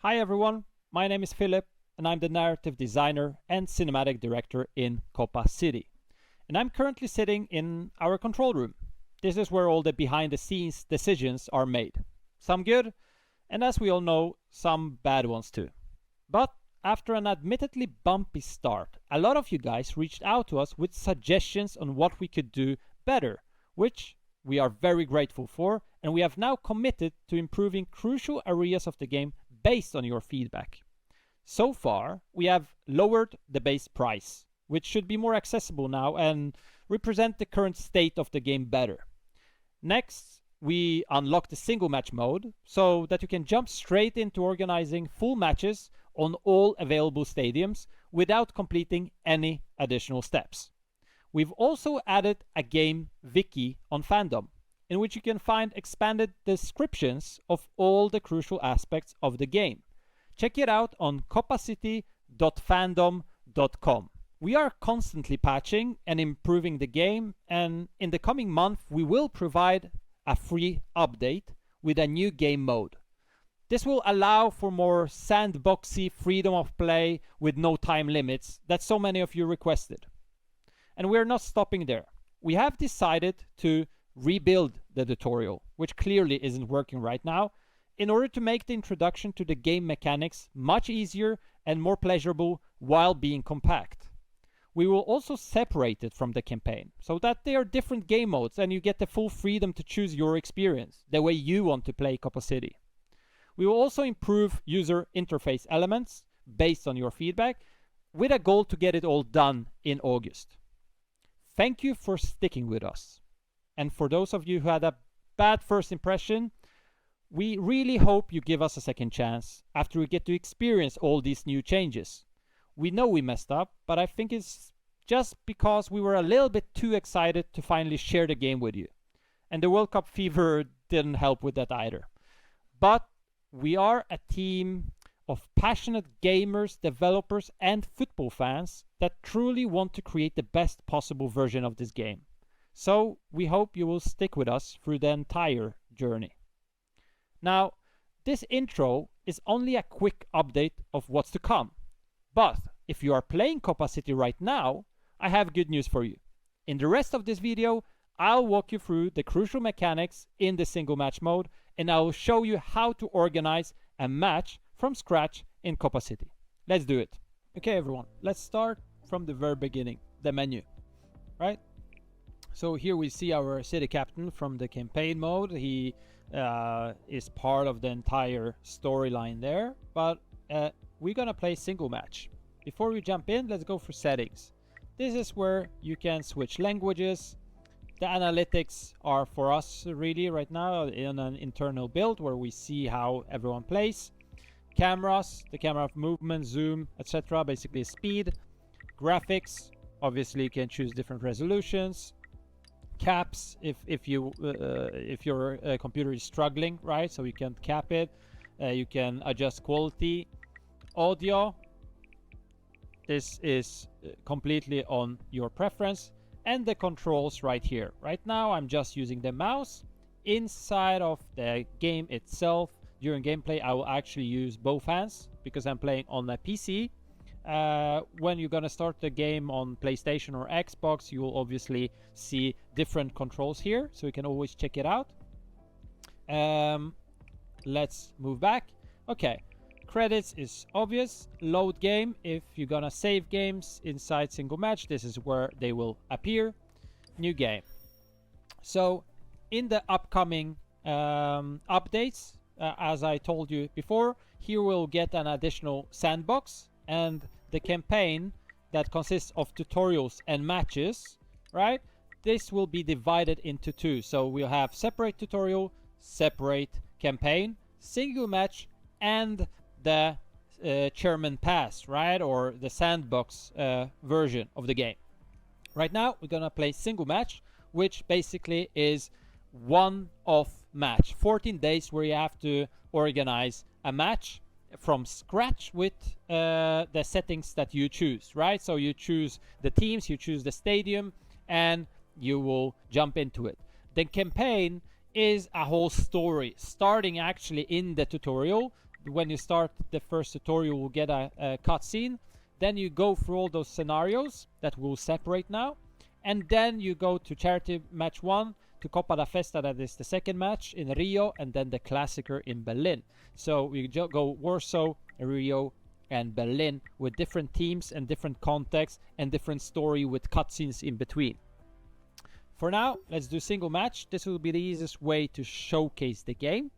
Hi everyone, my name is Philip and I'm the narrative designer and cinematic director in Copa City. And I'm currently sitting in our control room. This is where all the behind the scenes decisions are made. Some good, and as we all know, some bad ones too. But after an admittedly bumpy start, a lot of you guys reached out to us with suggestions on what we could do better, which we are very grateful for, and we have now committed to improving crucial areas of the game based on your feedback. So far, we have lowered the base price, which should be more accessible now and represent the current state of the game better. Next, we unlocked the single match mode so that you can jump straight into organizing full matches on all available stadiums without completing any additional steps. We've also added a game wiki on Fandom, in which you can find expanded descriptions of all the crucial aspects of the game. Check it out on copacity.fandom.com. We are constantly patching and improving the game, and in the coming month we will provide a free update with a new game mode. This will allow for more sandboxy freedom of play with no time limits that so many of you requested. And we're not stopping there. We have decided to rebuild the tutorial, which clearly isn't working right now, in order to make the introduction to the game mechanics much easier and more pleasurable while being compact. We will also separate it from the campaign so that they are different game modes and you get the full freedom to choose your experience, the way you want to play Copa City. We will also improve user interface elements based on your feedback with a goal to get it all done in August. Thank you for sticking with us. And for those of you who had a bad first impression, we really hope you give us a second chance after we get to experience all these new changes. We know we messed up, but I think it's just because we were a little bit too excited to finally share the game with you. And the World Cup fever didn't help with that either. But we are a team of passionate gamers, developers, and football fans that truly want to create the best possible version of this game. So we hope you will stick with us through the entire journey. Now, this intro is only a quick update of what's to come. But if you are playing Copa City right now, I have good news for you. In the rest of this video, I'll walk you through the crucial mechanics in the single match mode, and I will show you how to organize a match from scratch in Copa City. Let's do it. Okay, everyone, let's start from the very beginning, the menu, right? So here we see our city captain from the campaign mode. He is part of the entire storyline there, but we're gonna play single match. Before we jump in, let's go for settings. This is where you can switch languages. The analytics are for us really right now in an internal build where we see how everyone plays. Cameras, the camera movement, zoom, etc. Basically speed. Graphics, obviously you can choose different resolutions. Caps, if your computer is struggling, right? So you can cap it. You can adjust quality. Audio, this is completely on your preference. And the controls right here. Right now I'm just using the mouse. Inside of the game itself, during gameplay I will actually use both hands because I'm playing on a PC. When you're gonna start the game on PlayStation or Xbox, you will obviously see different controls here, so you can always check it out. Let's move back. Okay, credits is obvious. Load game, if you're gonna save games inside single match, this is where they will appear. New game. So in the upcoming updates, as I told you before, here we'll get an additional sandbox, and the campaign that consists of tutorials and matches, right? This will be divided into two. So we'll have separate tutorial, separate campaign, single match, and the chairman pass, right? Or the sandbox version of the game. Right now, we're gonna play single match, which basically is one-off match. 14 days where you have to organize a match from scratch with the settings that you choose, right? So you choose the teams, you choose the stadium, and you will jump into it. The campaign is a whole story starting actually in the tutorial when you start the first tutorial, you will get a cutscene. Then you go through all those scenarios that we'll separate now. And then you go to Charity Match 1, to Copa da Festa, that is the second match in Rio, and then the Klassiker in Berlin. So we go Warsaw, Rio, and Berlin with different teams and different contexts and different story with cutscenes in between. For now, let's do single match. This will be the easiest way to showcase the game.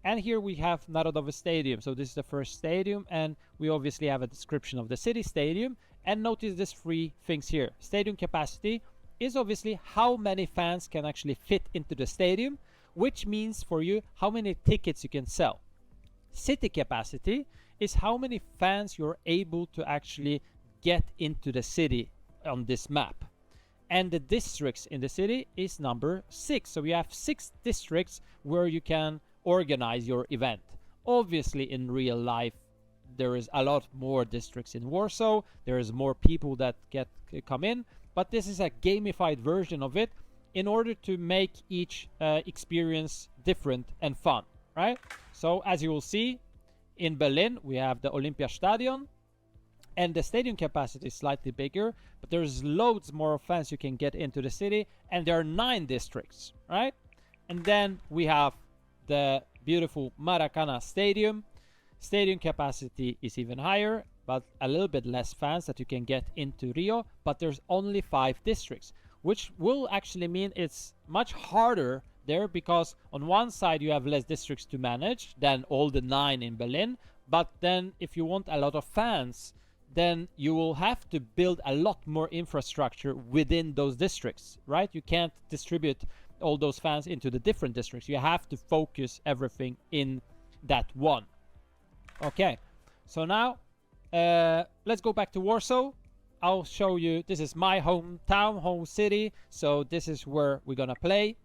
And here we have Narodowy Stadium. So this is the first stadium, and we obviously have a description of the city stadium. And notice these three things here. Stadium capacity is obviously how many fans can actually fit into the stadium, which means for you how many tickets you can sell. City capacity is how many fans you're able to actually get into the city on this map. And the districts in the city is number 6. So we have 6 districts where you can organize your event. Obviously in real life there is a lot more districts in Warsaw, there is more people that come in, but this is a gamified version of it in order to make each experience different and fun, right? So as you will see, in Berlin we have the Olympiastadion, and the stadium capacity is slightly bigger, but there's loads more fans you can get into the city, and there are 9 districts, right? And then we have the beautiful Maracana Stadium. Stadium capacity is even higher, but a little bit less fans that you can get into Rio, but there's only 5 districts, which will actually mean it's much harder there, because on one side you have less districts to manage than all the 9 in Berlin, but then if you want a lot of fans, then you will have to build a lot more infrastructure within those districts, right? You can't distribute all those fans into the different districts. You have to focus everything in that one. Okay, so now let's go back to Warsaw. I'll show you, this is my hometown, home city, so this is where we're gonna play.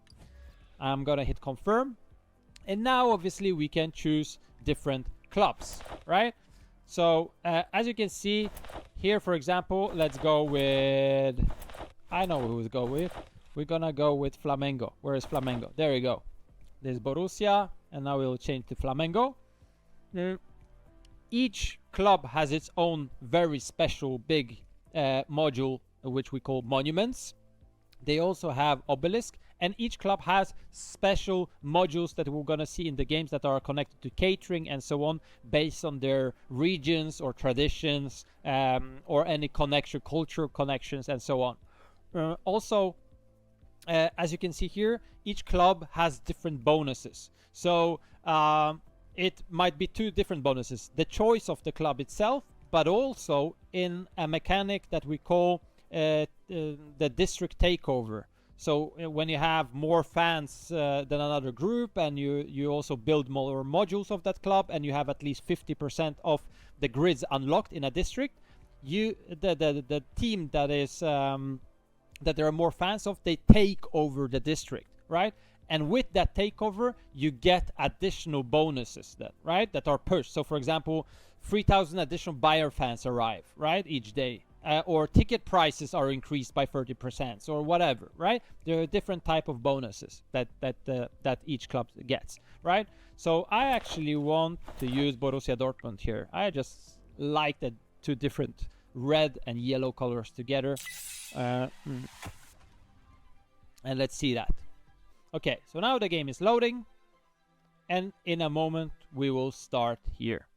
I'm gonna hit confirm, and now obviously we can choose different clubs, right? So as you can see here, for example, let's go with, I know who to go with. We're gonna go with Flamengo. Where is Flamengo? There we go. There's Borussia, and now we'll change to Flamengo. Each club has its own very special big module, which we call monuments. They also have obelisk, and each club has special modules that we're gonna see in the games that are connected to catering and so on, based on their regions or traditions, or any connection, cultural connections, and so on. Also, as you can see here, each club has different bonuses. So it might be 2 different bonuses: the choice of the club itself, but also in a mechanic that we call the district takeover. So when you have more fans than another group, and you also build more modules of that club, and you have at least 50% of the grids unlocked in a district, the team that is that there are more fans of, they take over the district, right? And with that takeover, you get additional bonuses that are pushed. So for example, 3,000 additional buyer fans arrive, right, each day. Or ticket prices are increased by 30%, or whatever, right? There are different type of bonuses that each club gets, right? So I actually want to use Borussia Dortmund here. I just like the 2 different red and yellow colors together. And let's see that. Okay, so now the game is loading, and in a moment we will start here.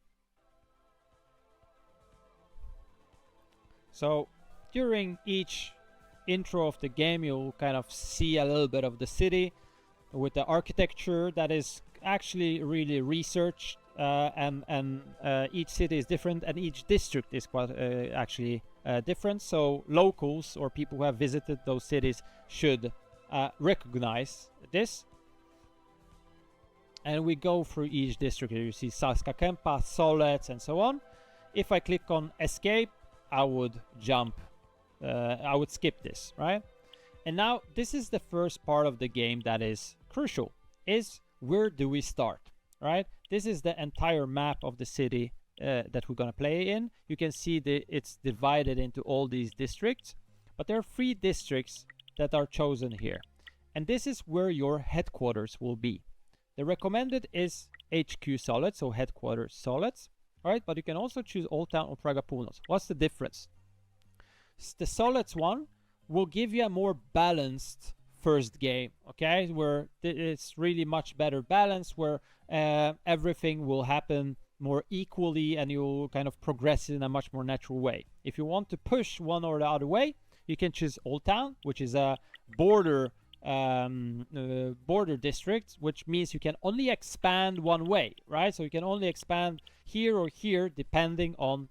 So during each intro of the game, you'll kind of see a little bit of the city with the architecture that is actually really researched, and each city is different, and each district is quite actually different. So locals or people who have visited those cities should recognize this. And we go through each district. Here you see Saska Kępa, Solec, and so on. If I click on escape, I would I would skip this, right? And now this is the first part of the game that is crucial, is where do we start, right? This is the entire map of the city that we're gonna play in. You can see it's divided into all these districts, but there are 3 districts that are chosen here. And this is where your headquarters will be. The recommended is HQ Solids, so headquarters Solids. All right, but you can also choose Old Town or Praga Północ. What's the difference? The Solids one will give you a more balanced first game, okay, where it's really much better balance, where everything will happen more equally and you'll kind of progress in a much more natural way. If you want to push one or the other way, you can choose Old Town, which is a border district, which means you can only expand one way, right? So you can only expand here or here depending on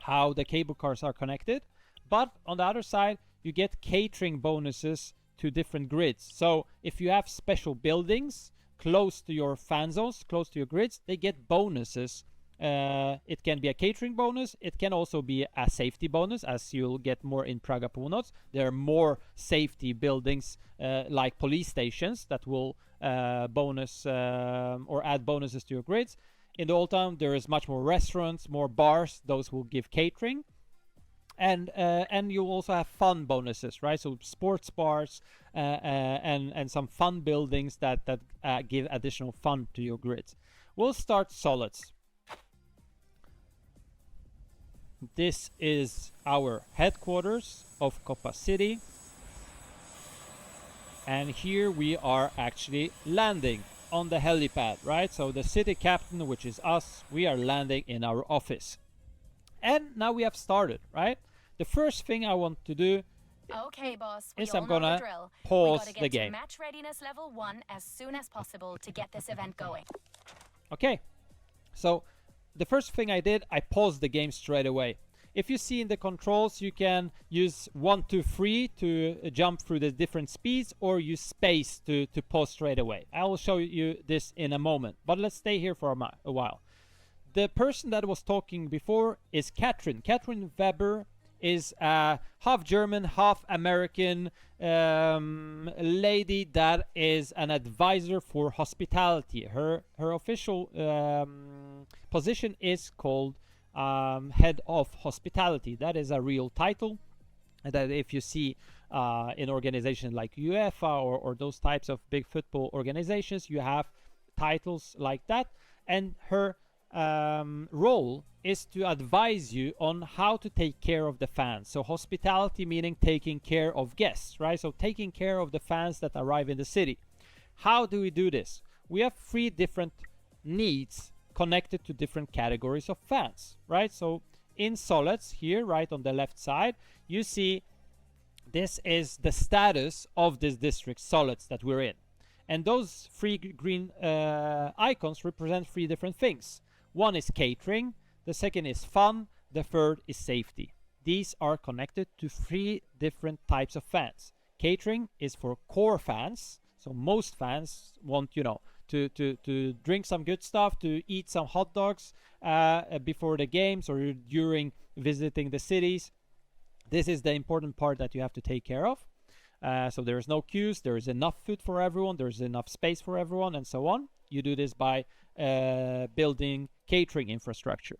how the cable cars are connected. But on the other side, you get catering bonuses to different grids. So if you have special buildings close to your fan zones, close to your grids, they get bonuses. It can be a catering bonus. It can also be a safety bonus, as you'll get more in Praga Północ. There are more safety buildings like police stations that will bonus or add bonuses to your grids. In the Old Town, there is much more restaurants, more bars. Those will give catering. And you also have fun bonuses, right? So sports bars and some fun buildings that give additional fun to your grids. We'll start Solids. This is our headquarters of Copa City. And here we are actually landing on the helipad, right? So the city captain, which is us, we are landing in our office. And now we have started, right? The first thing I want to do is I'm gonna pause the game. Match readiness level 1 as soon as possible to get this event going. Okay, so the first thing I did, I paused the game straight away. If you see in the controls, you can use 1, 2, 3 to jump through the different speeds, or use space to pause straight away. I will show you this in a moment, but let's stay here for a while. The person that was talking before is Katrin. Katrin Weber is a half German, half American lady that is an advisor for hospitality. Her official position is called head of hospitality. That is a real title that if you see in organizations like UEFA or those types of big football organizations, you have titles like that. And her role is to advise you on how to take care of the fans. So hospitality meaning taking care of guests, right? So taking care of the fans that arrive in the city. How do we do this? We have 3 different needs connected to different categories of fans, right? So in Solids here, right on the left side, you see this is the status of this district, Solids, that we're in. And those 3 green icons represent 3 different things. One is catering, the second is fun, the third is safety. These are connected to 3 different types of fans. Catering is for core fans, so most fans want, you know, to drink some good stuff, to eat some hot dogs before the games or during visiting the cities. This is the important part that you have to take care of. So there is no queues, there is enough food for everyone, there is enough space for everyone, and so on. You do this by building catering infrastructure.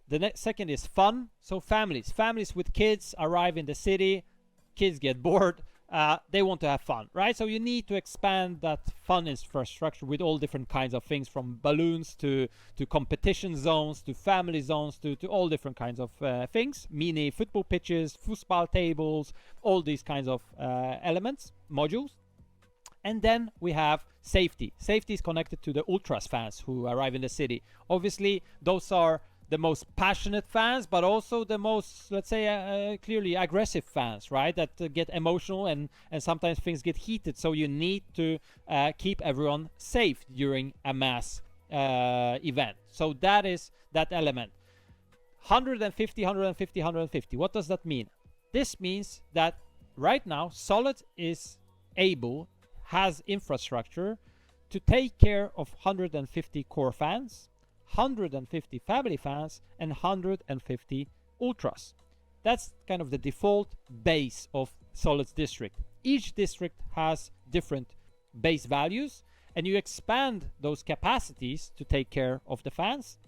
The second is fun. So families with kids arrive in the city, kids get bored, they want to have fun, right? So you need to expand that fun infrastructure with all different kinds of things, from balloons to competition zones, to family zones, to all different kinds of things, mini football pitches, foosball tables, all these kinds of elements, modules. And then we have safety. Safety is connected to the ultras fans who arrive in the city. Obviously, those are the most passionate fans, but also the most, let's say, clearly aggressive fans, right? That get emotional and sometimes things get heated. So you need to keep everyone safe during a mass event. So that is that element. 150, 150, 150. What does that mean? This means that right now, Solid has infrastructure to take care of 150 core fans, 150 family fans, and 150 ultras. That's kind of the default base of Solid's district. Each district has different base values, and you expand those capacities to take care of the fans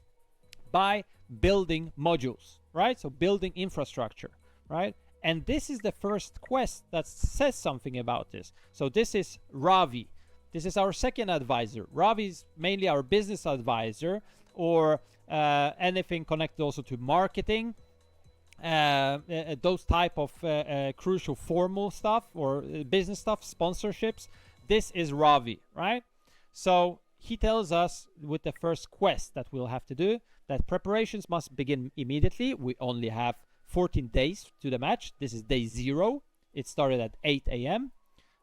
by building modules, right? So building infrastructure, right? And this is the first quest that says something about this. So this is Ravi. This is our second advisor. Ravi is mainly our business advisor, or anything connected also to marketing, those type of crucial formal stuff or business stuff, sponsorships. This is Ravi, right? So he tells us with the first quest that we'll have to do that preparations must begin immediately. We only have 14 days to the match. This is day 0. It started at 8 a.m.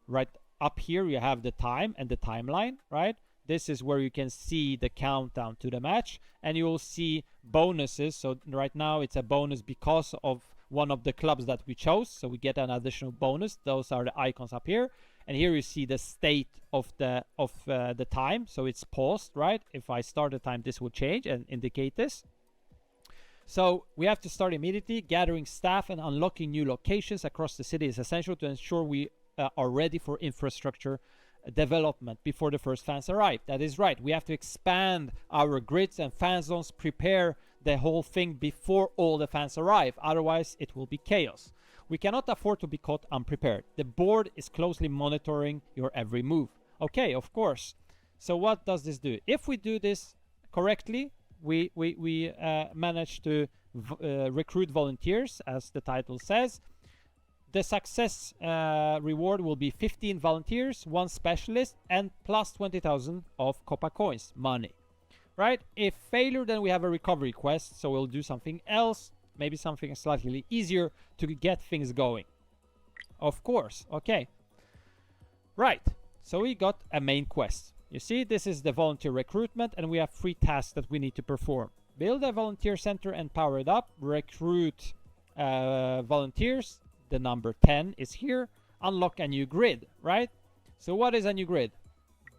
Right up here you have the time and the timeline, right? This is where you can see the countdown to the match, and you will see bonuses. So right now it's a bonus because of one of the clubs that we chose, so we get an additional bonus. Those are the icons up here, and here you see the state of the time. So it's paused, right? If I start the time, this will change and indicate this. So we have to start immediately. Gathering staff and unlocking new locations across the city is essential to ensure we are ready for infrastructure development before the first fans arrive. That is right. We have to expand our grids and fan zones, prepare the whole thing before all the fans arrive. Otherwise, it will be chaos. We cannot afford to be caught unprepared. The board is closely monitoring your every move. Okay, of course. So what does this do? If we do this correctly, we manage to recruit volunteers, as the title says. The success reward will be 15 volunteers, 1 specialist, and plus 20,000 of Copa coins, money. Right? If failure, then we have a recovery quest, so we'll do something else, maybe something slightly easier to get things going. Of course. Okay. Right. So we got a main quest. You see, this is the volunteer recruitment, and we have 3 tasks that we need to perform. Build a volunteer center and power it up. Recruit volunteers. The number 10 is here. Unlock a new grid, right? So what is a new grid?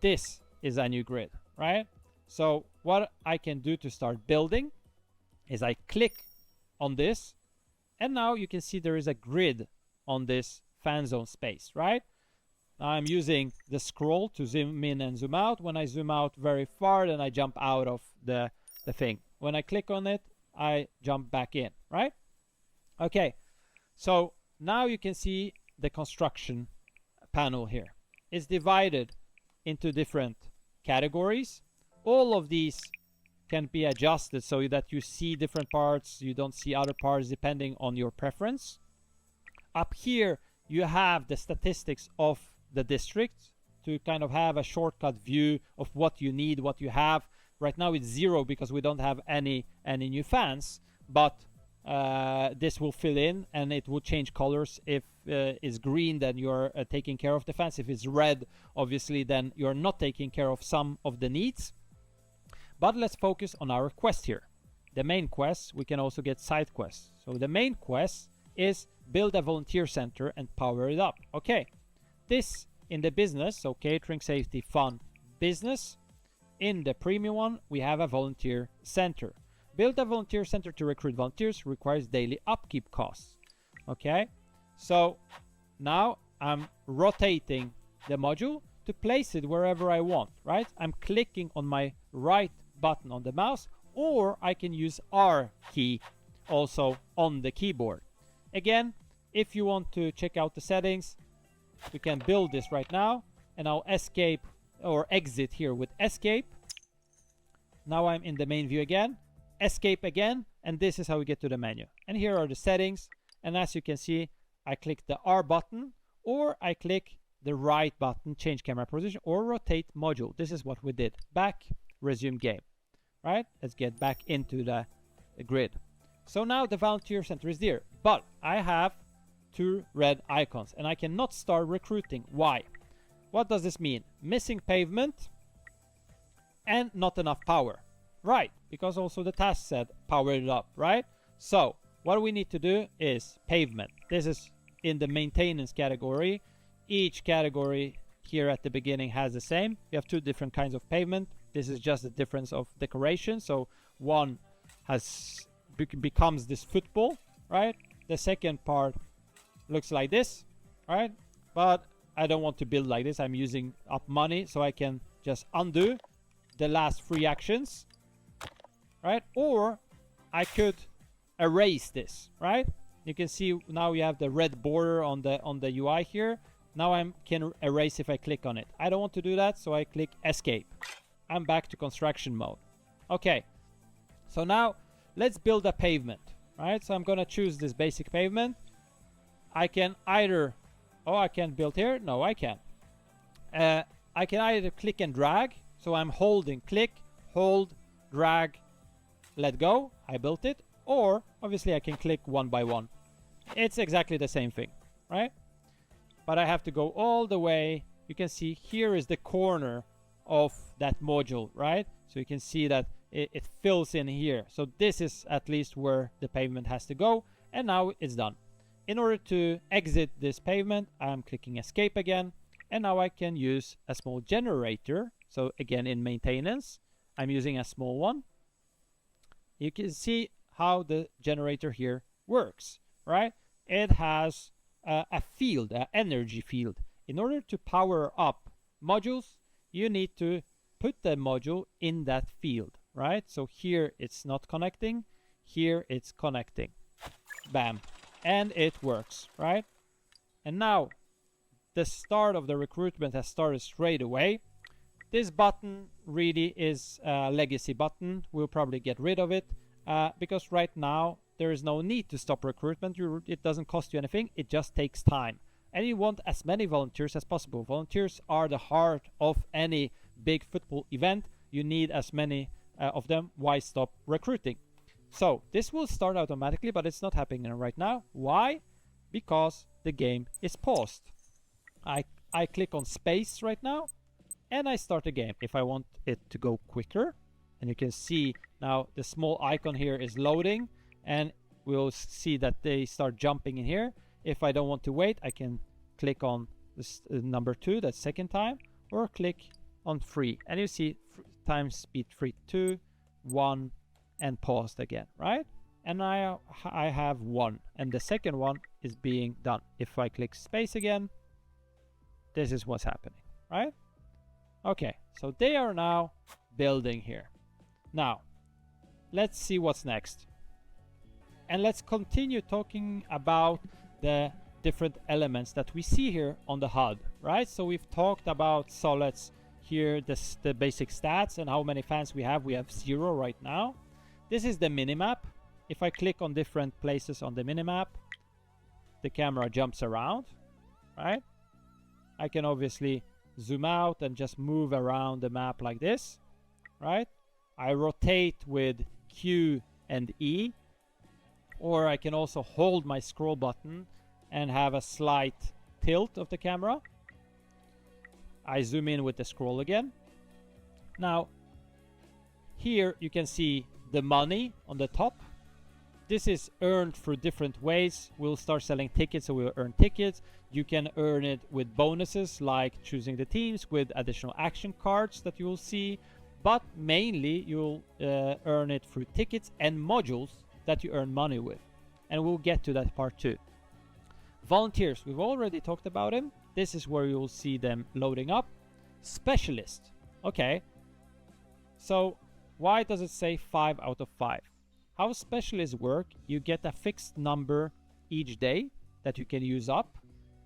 This is a new grid, right? So what I can do to start building is I click on this, and now you can see there is a grid on this fan zone space, right? I'm using the scroll to zoom in and zoom out. When I zoom out very far, then I jump out of the thing. When I click on it, I jump back in, right? Okay, so now you can see the construction panel here. It's divided into different categories. All of these can be adjusted so that you see different parts, you don't see other parts depending on your preference. Up here you have the statistics of the district to kind of have a shortcut view of what you need, what you have. Right now it's 0 because we don't have any new fans, but this will fill in and it will change colors. If it's green, then you're taking care of the fans. If it's red, obviously, then you're not taking care of some of the needs. But let's focus on our quest here. The main quest, we can also get side quests. So the main quest is build a volunteer center and power it up. Okay, this in the business, so catering, safety, fun, business. In the premium one, we have a volunteer center. Build a volunteer center to recruit volunteers requires daily upkeep costs. Okay, so now I'm rotating the module to place it wherever I want, right? I'm clicking on my right button on the mouse, or I can use R key also on the keyboard. Again, if you want to check out the settings, we can build this right now, and I'll escape or exit here with escape. Now I'm in the main view again. Escape again, and this is how we get to the menu. And here are the settings, and as you can see, I click the R button, or I click the right button, change camera position, or rotate module. This is what we did. Back, resume game. Right? Let's get back into the grid. So now the volunteer center is there, but I have 2 red icons, and I cannot start recruiting. Why? What does this mean? Missing pavement and not enough power. Right, because also the task said power it up, right? So what we need to do is pavement. This is in the maintenance category. Each category here at the beginning has the same. We have 2 different kinds of pavement. This is just the difference of decoration. So one has becomes this football, right? The second part looks like this, right? But I don't want to build like this. I'm using up money, so I can just undo the last 3 actions. Right, or I could erase this, right? You can see now we have the red border on the UI here. Now I can erase if I click on it. I don't want to do that, so I click escape. I'm back to construction mode. Okay, so now let's build a pavement, right? So I'm gonna choose this basic pavement. I can either, oh, I can't build here. No, I can. I can either click and drag. So I'm holding, click, hold, drag, let go. I built it. Or obviously I can click one by one. It's exactly the same thing, right? But I have to go all the way. You can see here is the corner of that module, right? So you can see that it fills in here. So this is at least where the pavement has to go. And now it's done. In order to exit this pavement, I'm clicking escape again. And now I can use a small generator. So again, in maintenance, I'm using a small one. You can see how the generator here works, right? It has a field, an energy field. In order to power up modules, you need to put the module in that field, right? So here it's not connecting, here it's connecting. Bam. And it works, right? And now the start of the recruitment has started straight away. This button really is a legacy button. We'll probably get rid of it because right now there is no need to stop recruitment. It doesn't cost you anything. It just takes time. And you want as many volunteers as possible. Volunteers are the heart of any big football event. You need as many of them. Why stop recruiting? So this will start automatically, but it's not happening right now. Why? Because the game is paused. I click on space right now and I start the game. If I want it to go quicker, and you can see now the small icon here is loading, and we'll see that they start jumping in here. If I don't want to wait, I can click on this number 2, that's second time, or click on 3, and you see time speed 3, 2, 1, and paused again, right? And I have 1, and the second one is being done. If I click space again, this is what's happening, right? Okay, so they are now building here. Now, let's see what's next. And let's continue talking about the different elements that we see here on the HUD, right? So we've talked about solids here, the basic stats and how many fans we have. We have 0 right now. This is the minimap. If I click on different places on the minimap, the camera jumps around, right? I can obviously zoom out and just move around the map like this, right? I rotate with Q and E, or I can also hold my scroll button and have a slight tilt of the camera. I zoom in with the scroll again. Now, here you can see the money on the top. This is earned through different ways. We'll start selling tickets, so we'll earn tickets. You can earn it with bonuses like choosing the teams, with additional action cards that you will see. But mainly you'll earn it through tickets and modules that you earn money with. And we'll get to that part too. Volunteers, we've already talked about them. This is where you'll see them loading up. Specialist. Okay. So why does it say 5 out of 5? How specialists work, you get a fixed number each day that you can use up.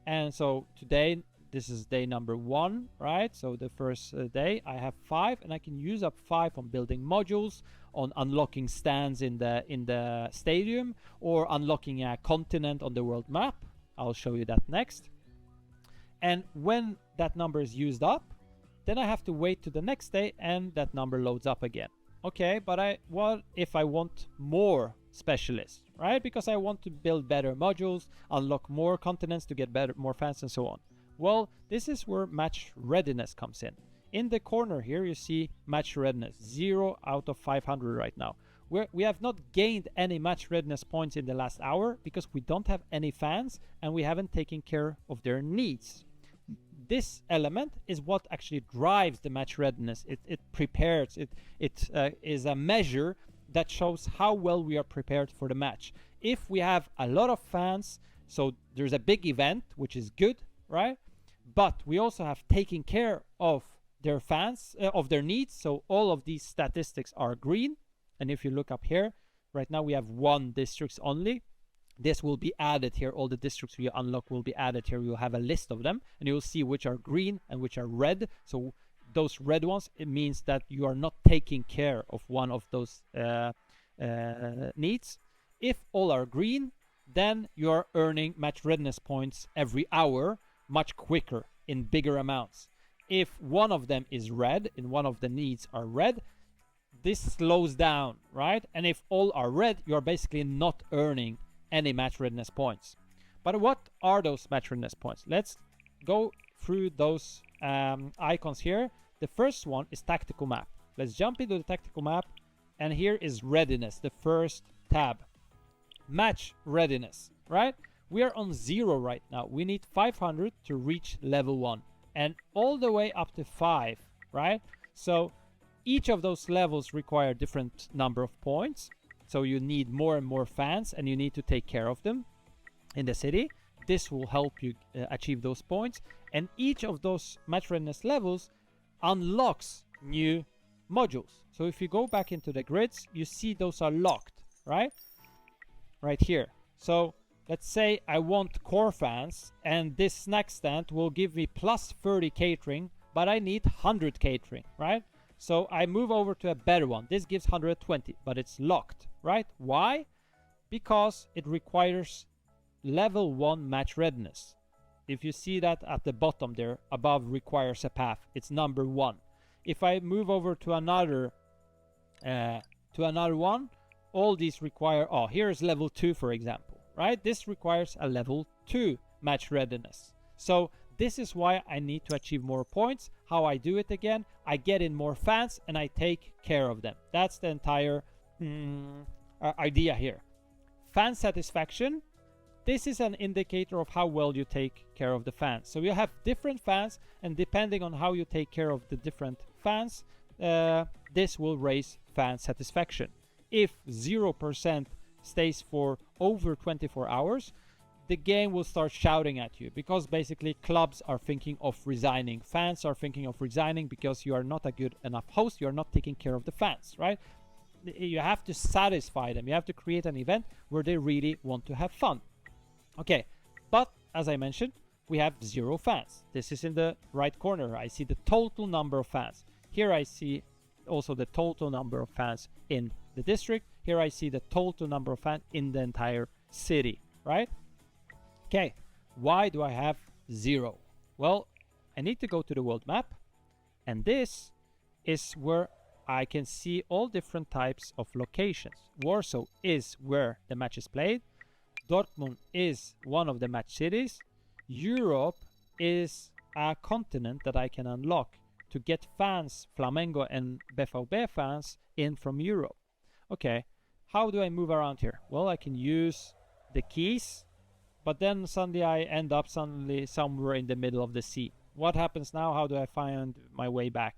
And so today, this is day number 1, right? So the first day I have 5, and I can use up 5 on building modules, on unlocking stands in the stadium, or unlocking a continent on the world map. I'll show you that next. And when that number is used up, then I have to wait to the next day and that number loads up again. Okay, but what if I want more specialists, right? Because I want to build better modules, unlock more continents to get more fans and so on. Well, this is where match readiness comes in. In the corner here, you see match readiness, 0 out of 500 right now. We have not gained any match readiness points in the last hour because we don't have any fans and we haven't taken care of their needs. This element is what actually drives the match readiness. It prepares, it is a measure that shows how well we are prepared for the match. If we have a lot of fans, so there's a big event, which is good, right? But we also have taken care of their fans, of their needs. So all of these statistics are green. And if you look up here, right now we have 1 districts only. this will be added here. All the districts you unlock will be added here. You'll have a list of them, and you'll see which are green and which are red. So those red ones, it means that you are not taking care of one of those needs. If all are green, then you are earning match readiness points every hour, much quicker in bigger amounts. If one of them is red, and one of the needs are red, this slows down, right? And if all are red, you're basically not earning any match readiness points. But what are those match readiness points? Let's go through those icons here. The first one is tactical map. Let's jump into the tactical map, and here is readiness, the first tab. Match readiness, right? We are on 0 right now. We need 500 to reach level 1, and all the way up to 5, right? So each of those levels require different number of points. So you need more and more fans, and you need to take care of them in the city. This will help you achieve those points. And each of those match readiness levels unlocks new modules. So if you go back into the grids, you see those are locked, right? Right here. So let's say I want core fans, and this snack stand will give me plus 30 catering, but I need 100 catering, right? So I move over to a better one. This gives 120, but it's locked, right? Why? Because it requires level 1 match readiness. If you see that at the bottom there, above requires a path, it's number 1. If I move over to another one, all these require, oh, here's level 2, for example, right? This requires a level 2 match readiness. So this is why I need to achieve more points. How I do it again, I get in more fans and I take care of them. That's the entire idea here. Fan satisfaction. This is an indicator of how well you take care of the fans. So you have different fans, and depending on how you take care of the different fans, this will raise fan satisfaction. If 0% stays for over 24 hours, the game will start shouting at you, because basically clubs are thinking of resigning. Fans are thinking of resigning because you are not a good enough host. You are not taking care of the fans, right? You have to satisfy them. You have to create an event where they really want to have fun. Okay, but as I mentioned, we have 0 fans. This is in the right corner. I see the total number of fans. Here I see also the total number of fans in the district. Here I see the total number of fans in the entire city, right? Okay, why do I have 0? Well, I need to go to the world map, and this is where I can see all different types of locations. Warsaw is where the match is played. Dortmund is one of the match cities. Europe is a continent that I can unlock to get fans, Flamengo and BVB fans, in from Europe. Okay, how do I move around here? Well, I can use the keys, but then suddenly I end up somewhere in the middle of the sea. What happens now? How do I find my way back?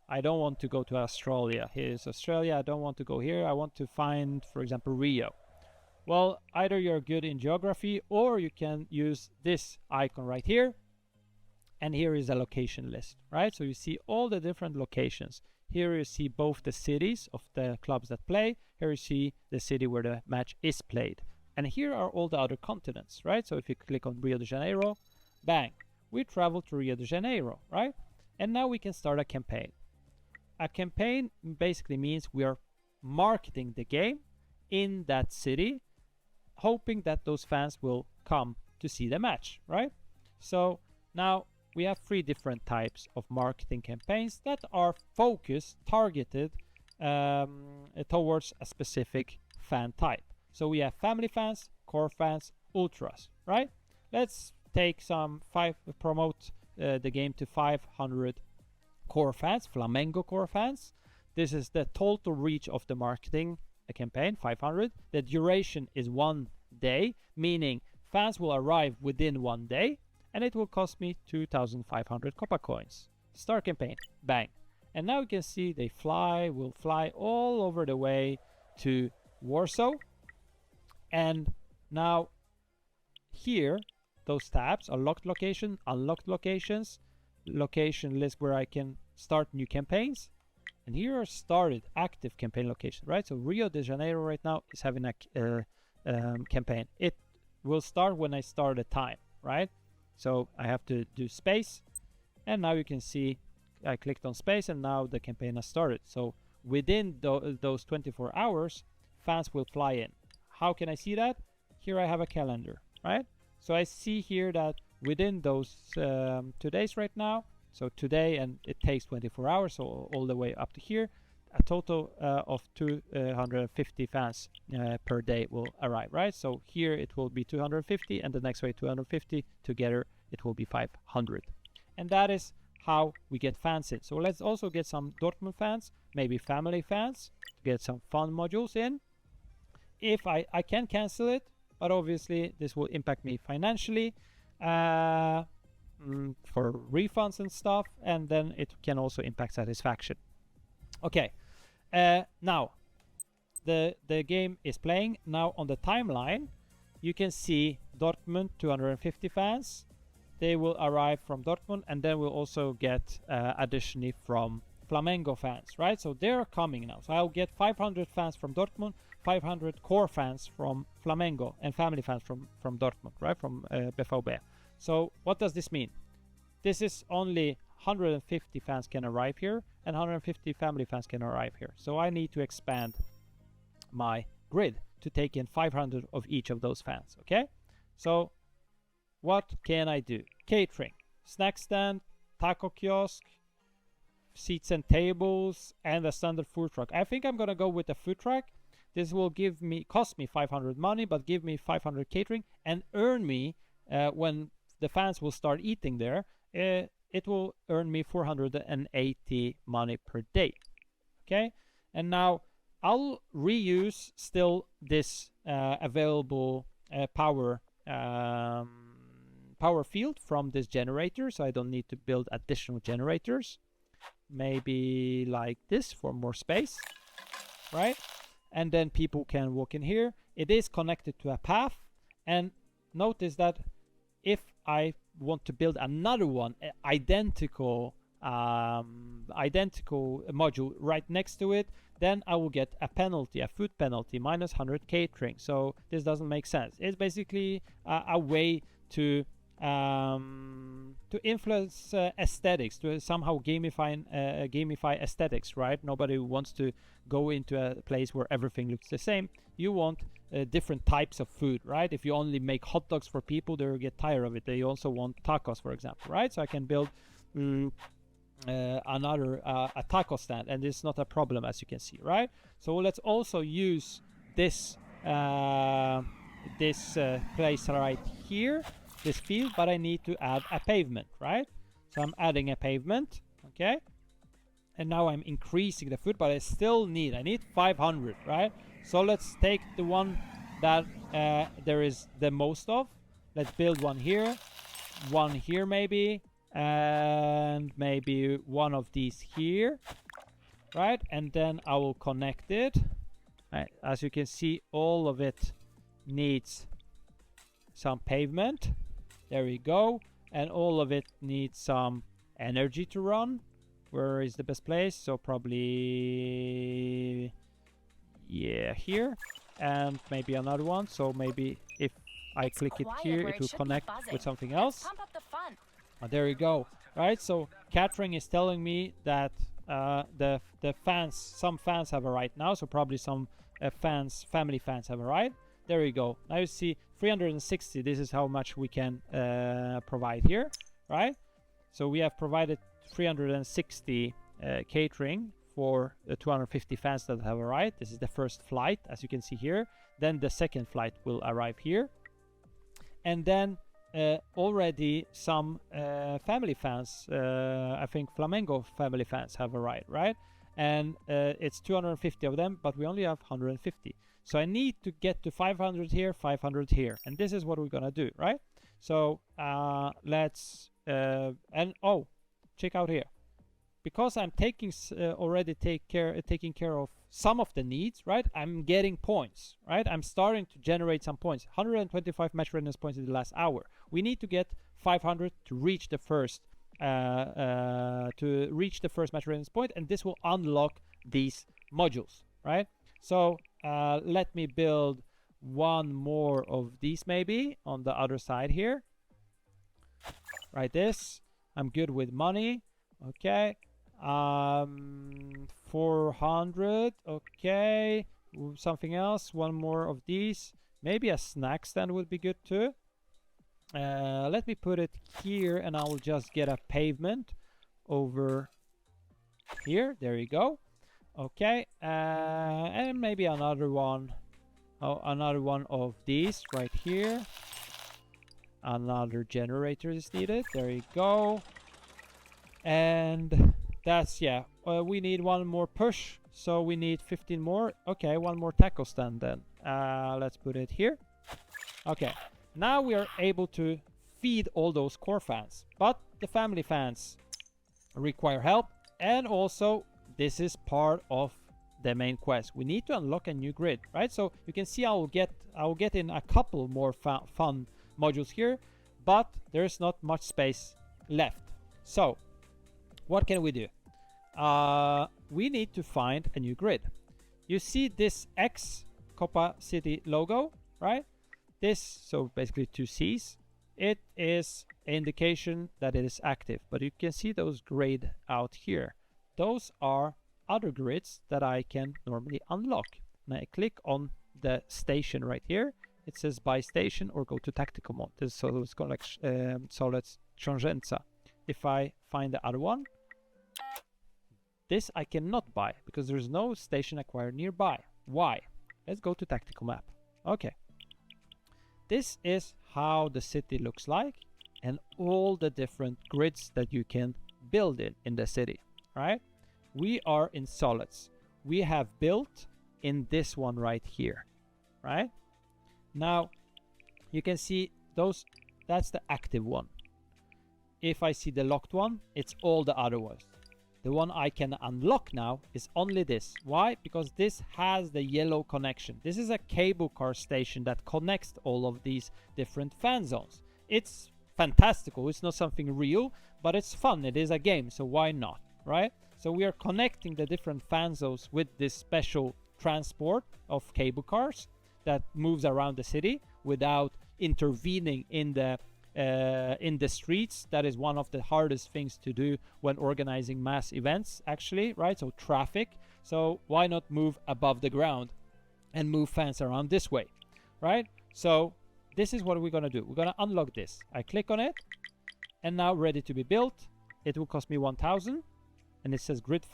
I don't want to go to Australia. Here's Australia. I don't want to go here. I want to find, for example, Rio. Well, either you're good in geography, or you can use this icon right here. And here is a location list, right? So you see all the different locations. Here you see both the cities of the clubs that play. Here you see the city where the match is played. And here are all the other continents, right? So if you click on Rio de Janeiro, bang, we travel to Rio de Janeiro, right? And now we can start a campaign. A campaign basically means we are marketing the game in that city, hoping that those fans will come to see the match, right? So now we have 3 different types of marketing campaigns that are focused, targeted towards a specific fan type. So we have family fans, core fans, ultras, right? Let's take promote the game to 500 core fans, Flamengo core fans. This is the total reach of the marketing campaign, 500. The duration is 1 day, meaning fans will arrive within 1 day, and it will cost me 2,500 Copa coins. Start campaign, bang. And now you can see they will fly all over the way to Warsaw. And now here, those tabs are locked location, unlocked locations, location list where I can start new campaigns. And here are started active campaign locations, right? So Rio de Janeiro right now is having campaign. It will start when I start a time, right? So I have to do space, and now you can see I clicked on space, and now the campaign has started. So within those 24 hours, fans will fly in. How can I see that? Here I have a calendar, right? So I see here that within those 2 days right now, so today, and it takes 24 hours, so all the way up to here, a total of 250 fans per day will arrive, right? So here it will be 250, and the next way 250. Together it will be 500. And that is how we get fans in. So let's also get some Dortmund fans, maybe family fans, to get some fun modules in. If I can cancel it, but obviously this will impact me financially for refunds and stuff, and then it can also impact satisfaction. Okay, now the game is playing. Now on the timeline, you can see Dortmund 250 fans. They will arrive from Dortmund, and then we'll also get additionally from Flamengo fans, right? So they're coming now. So I'll get 500 fans from Dortmund, 500 core fans from Flamengo, and family fans from Dortmund, right? From BVB. So what does this mean? This is only 150 fans can arrive here, and 150 family fans can arrive here. So I need to expand my grid to take in 500 of each of those fans, okay? So what can I do? Catering, snack stand, taco kiosk, seats and tables, and a standard food truck. I think I'm gonna go with the food truck. This will cost me 500 money, but give me 500 catering, and earn me when the fans will start eating there. It will earn me 480 money per day. Okay, and now I'll reuse still this available power field from this generator, so I don't need to build additional generators. Maybe like this for more space, right? And then people can walk in here. It is connected to a path, and notice that if I want to build another one identical module right next to it, then I will get a penalty, a food penalty, minus 100 catering. So this doesn't make sense. It's basically a way to influence aesthetics, to somehow gamify aesthetics, right? Nobody wants to go into a place where everything looks the same. You want different types of food, right? If you only make hot dogs for people, they'll get tired of it. They also want tacos, for example, right? So I can build a taco stand, and it's not a problem, as you can see, right? So let's also use this place right here, this field, but I need to add a pavement, right? So I'm adding a pavement, okay? And now I'm increasing the food, but I need 500, right? So let's take the one that there is the most of. Let's build one here maybe, and maybe one of these here, right? And then I will connect it. Right. As you can see, all of it needs some pavement. There we go. And all of it needs some energy to run. Where is the best place? So probably, yeah, here. And maybe another one. So maybe if I click it here, it will connect with something else. Pump up the fun. Oh, there you go. Right. So Katrin is telling me that the fans, some fans have arrived now. So probably some family fans have arrived. There you go. Now you see 360. This is how much we can provide here, right? So we have provided 360 catering for the 250 fans that have arrived. This is the first flight, as you can see here. Then the second flight will arrive here. And then already some family fans, I think Flamengo family fans have arrived, right? And it's 250 of them, but we only have 150. So I need to get to 500 here, 500 here. And this is what we're gonna do, right? So let's, and oh, check out here. Because I'm taking taking care of some of the needs, right? I'm getting points, right? I'm starting to generate some points. 125 match readiness points in the last hour. We need to get 500 to reach the first match readiness point, and this will unlock these modules, right? So let me build one more of these maybe on the other side here. Right, this. I'm good with money. Okay. 400. Okay. Something else. One more of these. Maybe a snack stand would be good too. Let me put it here, and I will just get a pavement over here. There you go. Okay. And maybe another one. Oh, another one of these right here. Another generator is needed. There you go. And that's, yeah. We need one more push. So we need 15 more. Okay, one more taco stand then. Let's put it here. Okay. Now we are able to feed all those core fans. But the family fans require help. And also, this is part of the main quest. We need to unlock a new grid, right? So you can see I will get in a couple more fun modules here, but there's not much space left. So what can we do? We need to find a new grid. You see this X Copa City logo, right? This, so basically two C's. It is an indication that it is active, but you can see those grayed out here. Those are other grids that I can normally unlock. And I click on the station right here. It says buy station or go to tactical mode. This so it's called like Solid's Changenza. If I find the other one, this I cannot buy because there's no station acquired nearby. Why? Let's go to tactical map. Okay. This is how the city looks like and all the different grids that you can build in the city, right? We are in Solids. We have built in this one right here, right? Now, you can see those, that's the active one. If I see the locked one, it's all the other ones. The one I can unlock now is only this. Why? Because this has the yellow connection. This is a cable car station that connects all of these different fan zones. It's fantastical. It's not something real, but it's fun. It is a game, so why not, right? So we are connecting the different fan zones with this special transport of cable cars that moves around the city without intervening in the streets. That is one of the hardest things to do when organizing mass events, actually, right? So traffic. So why not move above the ground and move fans around this way, right? So this is what we're gonna do. We're gonna unlock this. I click on it, and now ready to be built. It will cost me 1,000. And it says grid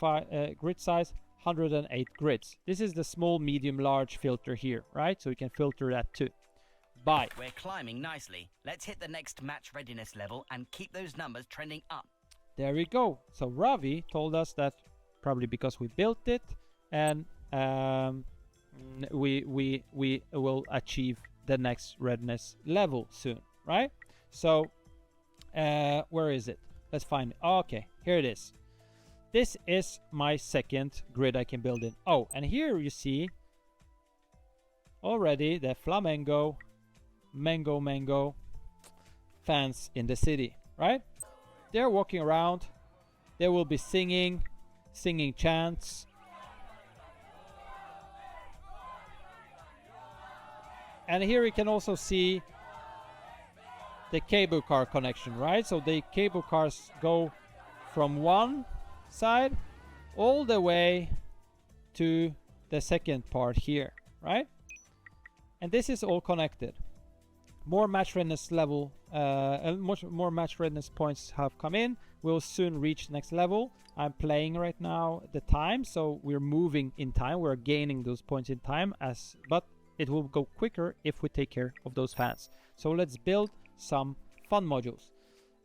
size 108 grids. This is the small, medium, large filter here, right? So you can filter that too. Buy. We're climbing nicely. Let's hit the next match readiness level and keep those numbers trending up. There we go. So Ravi told us that probably because we built it, and we will achieve the next readiness level soon, right? So where is it? Let's find it. Okay, here it is. This is my second grid I can build in. Oh, and here you see already the Flamengo, Mango fans in the city, right? They're walking around. They will be singing chants. And here we can also see the cable car connection, right? So the cable cars go from one side all the way to the second part here, right? And this is all connected. More match readiness level, more match readiness points have come in. We'll soon reach next level. I'm playing right now the time, so we're moving in time. We're gaining those points in time, but it will go quicker if we take care of those fans. So let's build some fun modules.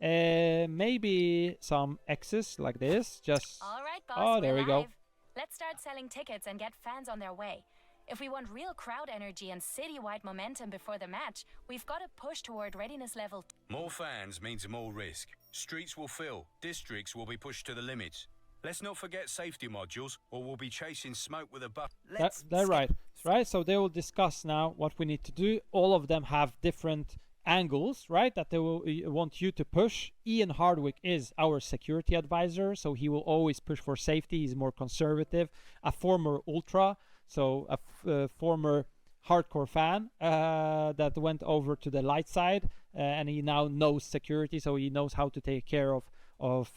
Maybe some X's like this. Just All right, boss. oh, there we're we go. live. Let's start selling tickets and get fans on their way. If we want real crowd energy and citywide momentum before the match, we've got to push toward readiness level. More fans means more risk. Streets will fill, districts will be pushed to the limits. Let's not forget safety modules, or we'll be chasing smoke with a buck. They're right. Right, so they will discuss now what we need to do. All of them have different angles, right, that they will want you to push. Ian Hardwick is our security advisor, so he will always push for safety. He's more conservative. A former ultra, so a former hardcore fan that went over to the light side, and he now knows security, so he knows how to take care of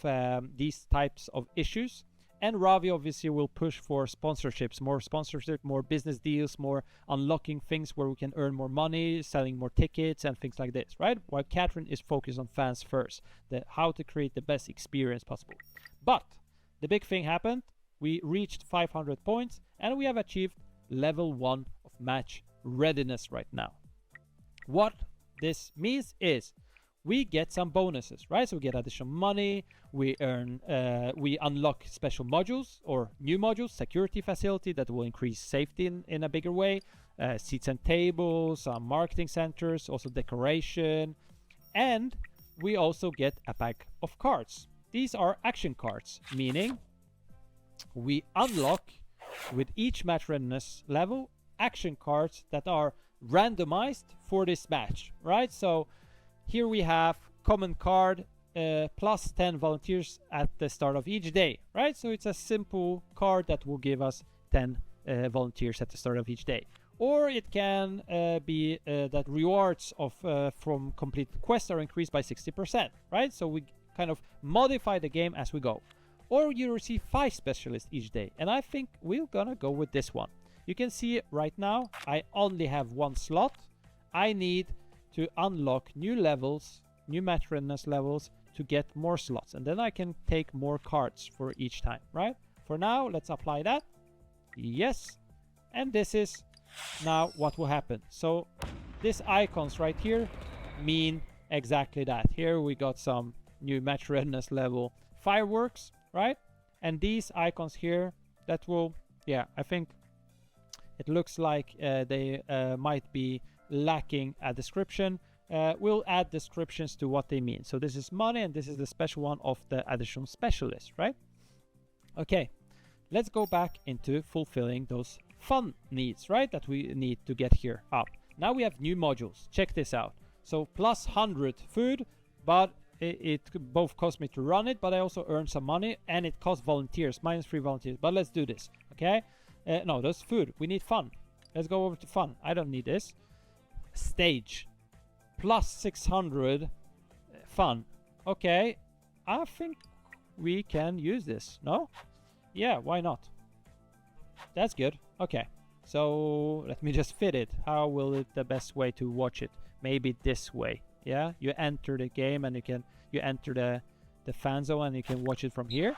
these types of issues. And Ravi obviously will push for sponsorships, more sponsorship, more business deals, more unlocking things where we can earn more money, selling more tickets and things like this, right? While Katrin is focused on fans first, how to create the best experience possible. But the big thing happened. We reached 500 points and we have achieved level 1 of match readiness right now. What this means is we get some bonuses, right? So we get additional money, we unlock special modules or new modules, security facility that will increase safety in a bigger way, seats and tables, marketing centers, also decoration, and we also get a pack of cards. These are action cards, meaning we unlock with each match readiness level action cards that are randomized for this match, right? So here we have common card plus 10 volunteers at the start of each day, right? So it's a simple card that will give us 10 volunteers at the start of each day. Or it can be that rewards from completed quests are increased by 60%, right? So we kind of modify the game as we go. Or you receive 5 specialists each day, and I think we're gonna go with this one. You can see right now I only have 1 slot. I need to unlock new levels, new match readiness levels to get more slots, and then I can take more cards for each time, right? For now, let's apply that. Yes, and this is now what will happen. So these icons right here mean exactly that. Here we got some new match readiness level fireworks, right? And these icons here, that will, yeah, I think it looks like they might be lacking a description. We'll add descriptions to what they mean. So this is money, and this is the special one of the additional specialist, right? Okay, let's go back into fulfilling those fun needs, right? That we need to get here up. Now we have new modules. Check this out. So plus 100 food, but it both cost me to run it, but I also earn some money, and it costs volunteers, -3 volunteers. But let's do this, okay? No, that's food. We need fun. Let's go over to fun. I don't need this. Stage. Plus 600 fun. Okay, I think we can use this, no? Yeah, why not? That's good. Okay, so let me just fit it. How will it the best way to watch it? Maybe this way. Yeah, you enter the game and you enter the Fanzone and you can watch it from here.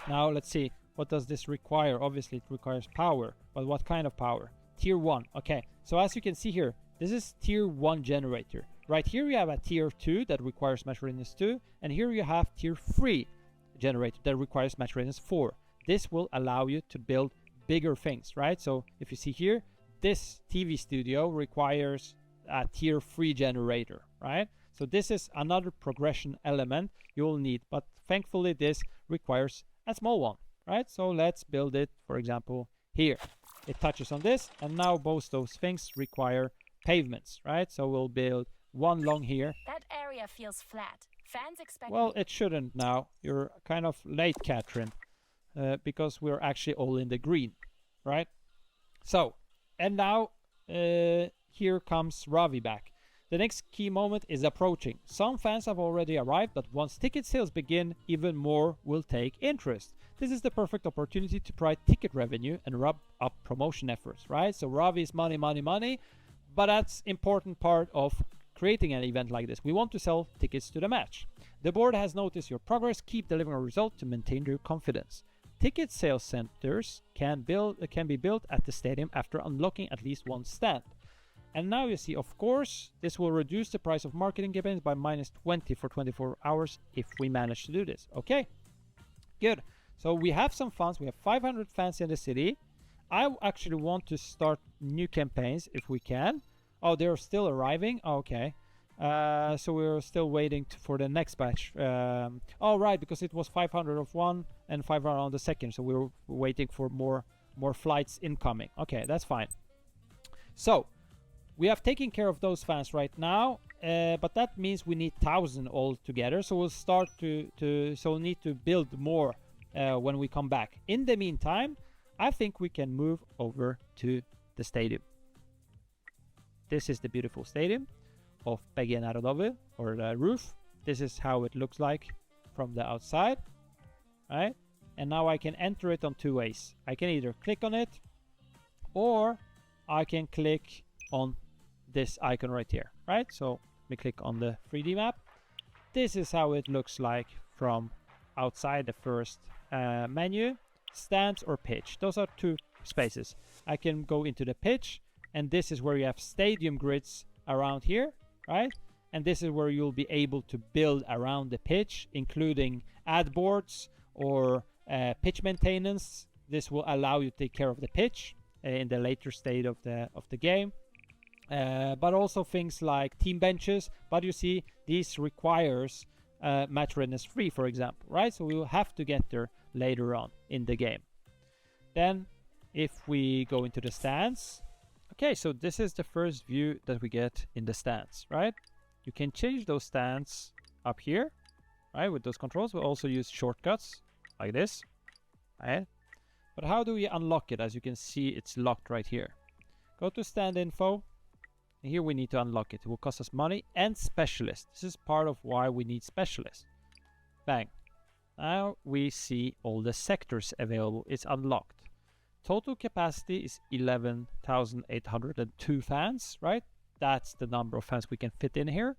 Now let's see, what does this require? Obviously it requires power, but what kind of power? Tier 1. Okay, so as you can see here, this is tier 1 generator. Right here you have a tier 2 that requires match readiness 2, and here you have tier 3 generator that requires match readiness 4. This will allow you to build bigger things, right? So if you see here, this TV studio requires a tier 3 generator, right? So this is another progression element you'll need, but thankfully this requires a small one, right? So let's build it, for example, here. It touches on this, and now both those things require pavements, right? So we'll build one long here. That area feels flat. Fans expect. Well, it shouldn't now. You're kind of late, Katrin, because we're actually all in the green, right? So, and now here comes Ravi back. The next key moment is approaching. Some fans have already arrived, but once ticket sales begin, even more will take interest. This is the perfect opportunity to provide ticket revenue and ramp up promotion efforts, right? So Ravi is money, money, money, but that's important part of creating an event like this. We want to sell tickets to the match. The board has noticed your progress. Keep delivering a result to maintain your confidence. Ticket sales centers can be built at the stadium after unlocking at least one stand. And now you see, of course, this will reduce the price of marketing campaigns by -20 for 24 hours if we manage to do this. Okay, good. So we have some funds. We have 500 fans in the city. I actually want to start new campaigns if we can. Oh, they're still arriving. Oh, okay. So we're still waiting for the next batch. Oh, right, because it was 500 of one and 500 on the second. So we were waiting for more flights incoming. Okay, that's fine. So we have taken care of those fans right now, but that means we need 1,000 all together. So we'll start so we'll need to build more when we come back. In the meantime, I think we can move over to the stadium. this is the beautiful stadium of PGA Narodowy, or the roof. This is how it looks like from the outside, right? And now I can enter it on two ways. I can either click on it, or I can click on this icon right here, right? So we click on the 3D map. This is how it looks like from outside the first menu. Stands or pitch. Those are two spaces. I can go into the pitch, and this is where you have stadium grids around here, right? And this is where you'll be able to build around the pitch, including ad boards or pitch maintenance. This will allow you to take care of the pitch in the later state of the game. But also things like team benches. But you see, these requires match readiness 3, for example, right? So we will have to get there later on in the game. Then if we go into the stands, okay, so this is the first view that we get in the stands, right? You can change those stands up here, right? With those controls. We'll also use shortcuts like this, right? But how do we unlock it? As you can see, it's locked right here. Go to stand info. And here we need to unlock it. It will cost us money and specialist. This is part of why we need specialist. Bang. Now we see all the sectors available. It's unlocked. Total capacity is 11,802 fans, right? That's the number of fans we can fit in here.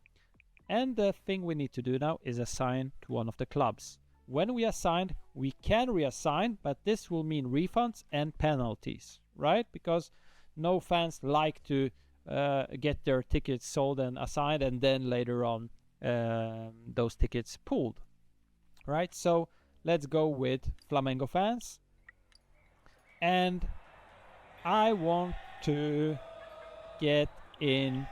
And the thing we need to do now is assign to one of the clubs. When we assigned, we can reassign, but this will mean refunds and penalties, right? Because no fans like to get their tickets sold and assigned, and then later on those tickets pulled, right? So let's go with Flamengo fans, and I want to get in.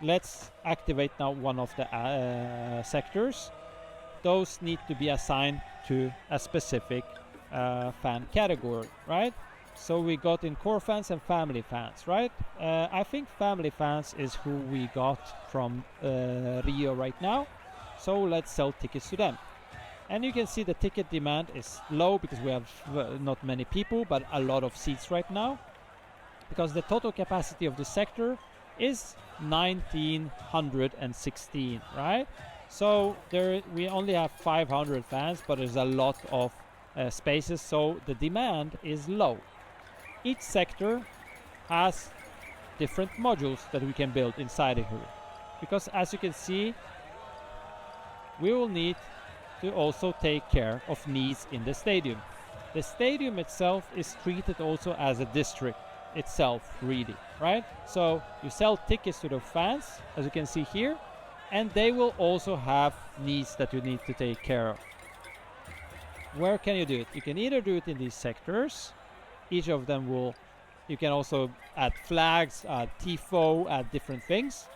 Let's activate now one of the sectors. Those need to be assigned to a specific fan category, right? So we got in core fans and family fans, right? I think family fans is who we got from Rio right now. So let's sell tickets to them. And you can see the ticket demand is low because we have not many people, but a lot of seats right now. Because the total capacity of the sector is 1,916, right? So we only have 500 fans, but there's a lot of spaces, so the demand is low. Each sector has different modules that we can build inside of here. Because as you can see, we will need to also take care of needs in the stadium. The stadium itself is treated also as a district itself, really, right? So you sell tickets to the fans, as you can see here, and they will also have needs that you need to take care of. Where can you do it? You can either do it in these sectors. Each of them will, you can also add flags, add tifo, add different things,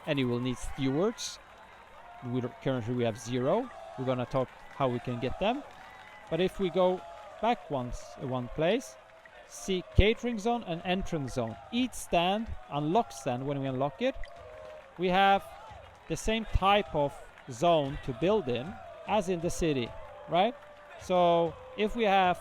and you will need stewards. Currently we have 0. We're gonna talk how we can get them. But if we go back one place, see catering zone and entrance zone. Each stand, unlock stand, when we unlock it, we have the same type of zone to build in as in the city, right? So if we have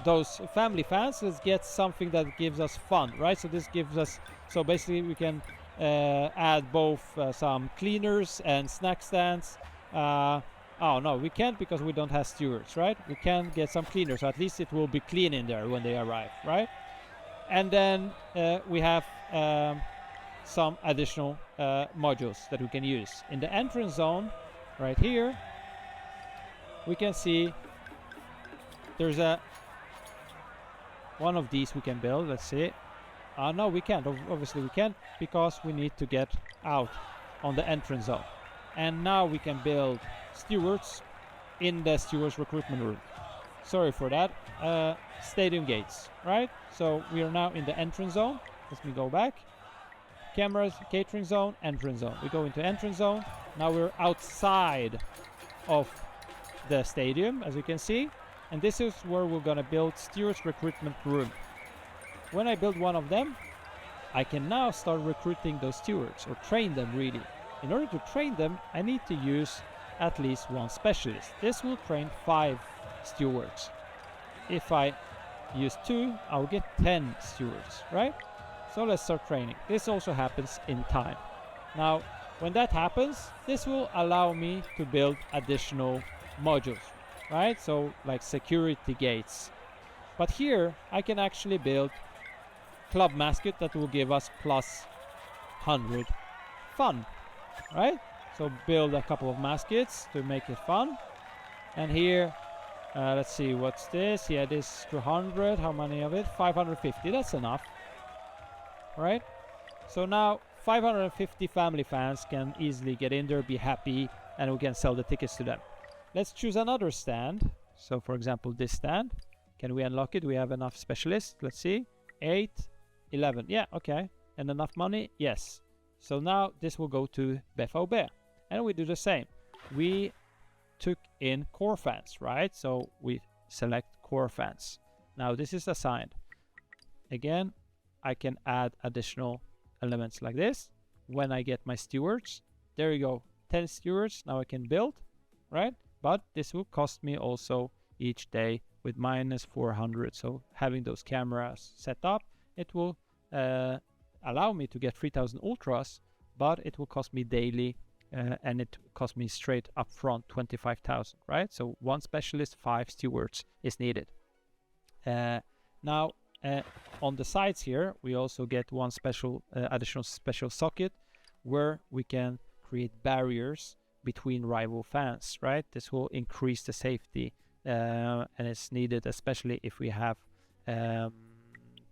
those family fans, let's get something that gives us fun, right? So this gives us, so basically we can add both some cleaners and snack stands. Oh no, we can't because we don't have stewards, right? We can get some cleaners, so at least it will be clean in there when they arrive, right? And then we have some additional modules that we can use. In the entrance zone, right here, we can see there's one of these we can build. Let's see. No, we can't. Obviously we can't because we need to get out on the entrance zone. And now we can build stewards in the stewards recruitment room. Sorry for that. Stadium gates, right? So we are now in the entrance zone. Let me go back. Cameras, catering zone, entrance zone. We go into entrance zone. Now we're outside of the stadium, as you can see. And this is where we're gonna build stewards recruitment room. When I build one of them, I can now start recruiting those stewards, or train them really. In order to train them, I need to use at least one specialist. This will train 5 stewards. If I use 2, I'll get 10 stewards, right? So let's start training. This also happens in time. Now, when that happens, this will allow me to build additional modules, right? So like security gates. But here I can actually build club mascot that will give us plus 100 fun, right? So build a couple of mascots to make it fun. And here, let's see, what's this? Yeah, this 200. How many of it? 550. That's enough, right? So now 550 family fans can easily get in there, be happy, and we can sell the tickets to them. Let's choose another stand. So for example, this stand. Can we unlock it? We have enough specialists. Let's see. 8, 11. Yeah, okay. And enough money? Yes. So now this will go to BVB. And we do the same. We took in core fans, right? So we select core fans. Now this is assigned. Again, I can add additional elements like this. When I get my stewards, there you go. 10 stewards. Now I can build, right? But this will cost me also each day with minus 400. So having those cameras set up, it will allow me to get 3000 ultras, but it will cost me daily and it cost me straight up front 25,000, right? So 1 specialist, 5 stewards is needed. Now on the sides here, we also get one special additional special socket where we can create barriers between rival fans, right? This will increase the safety and it's needed, especially if we have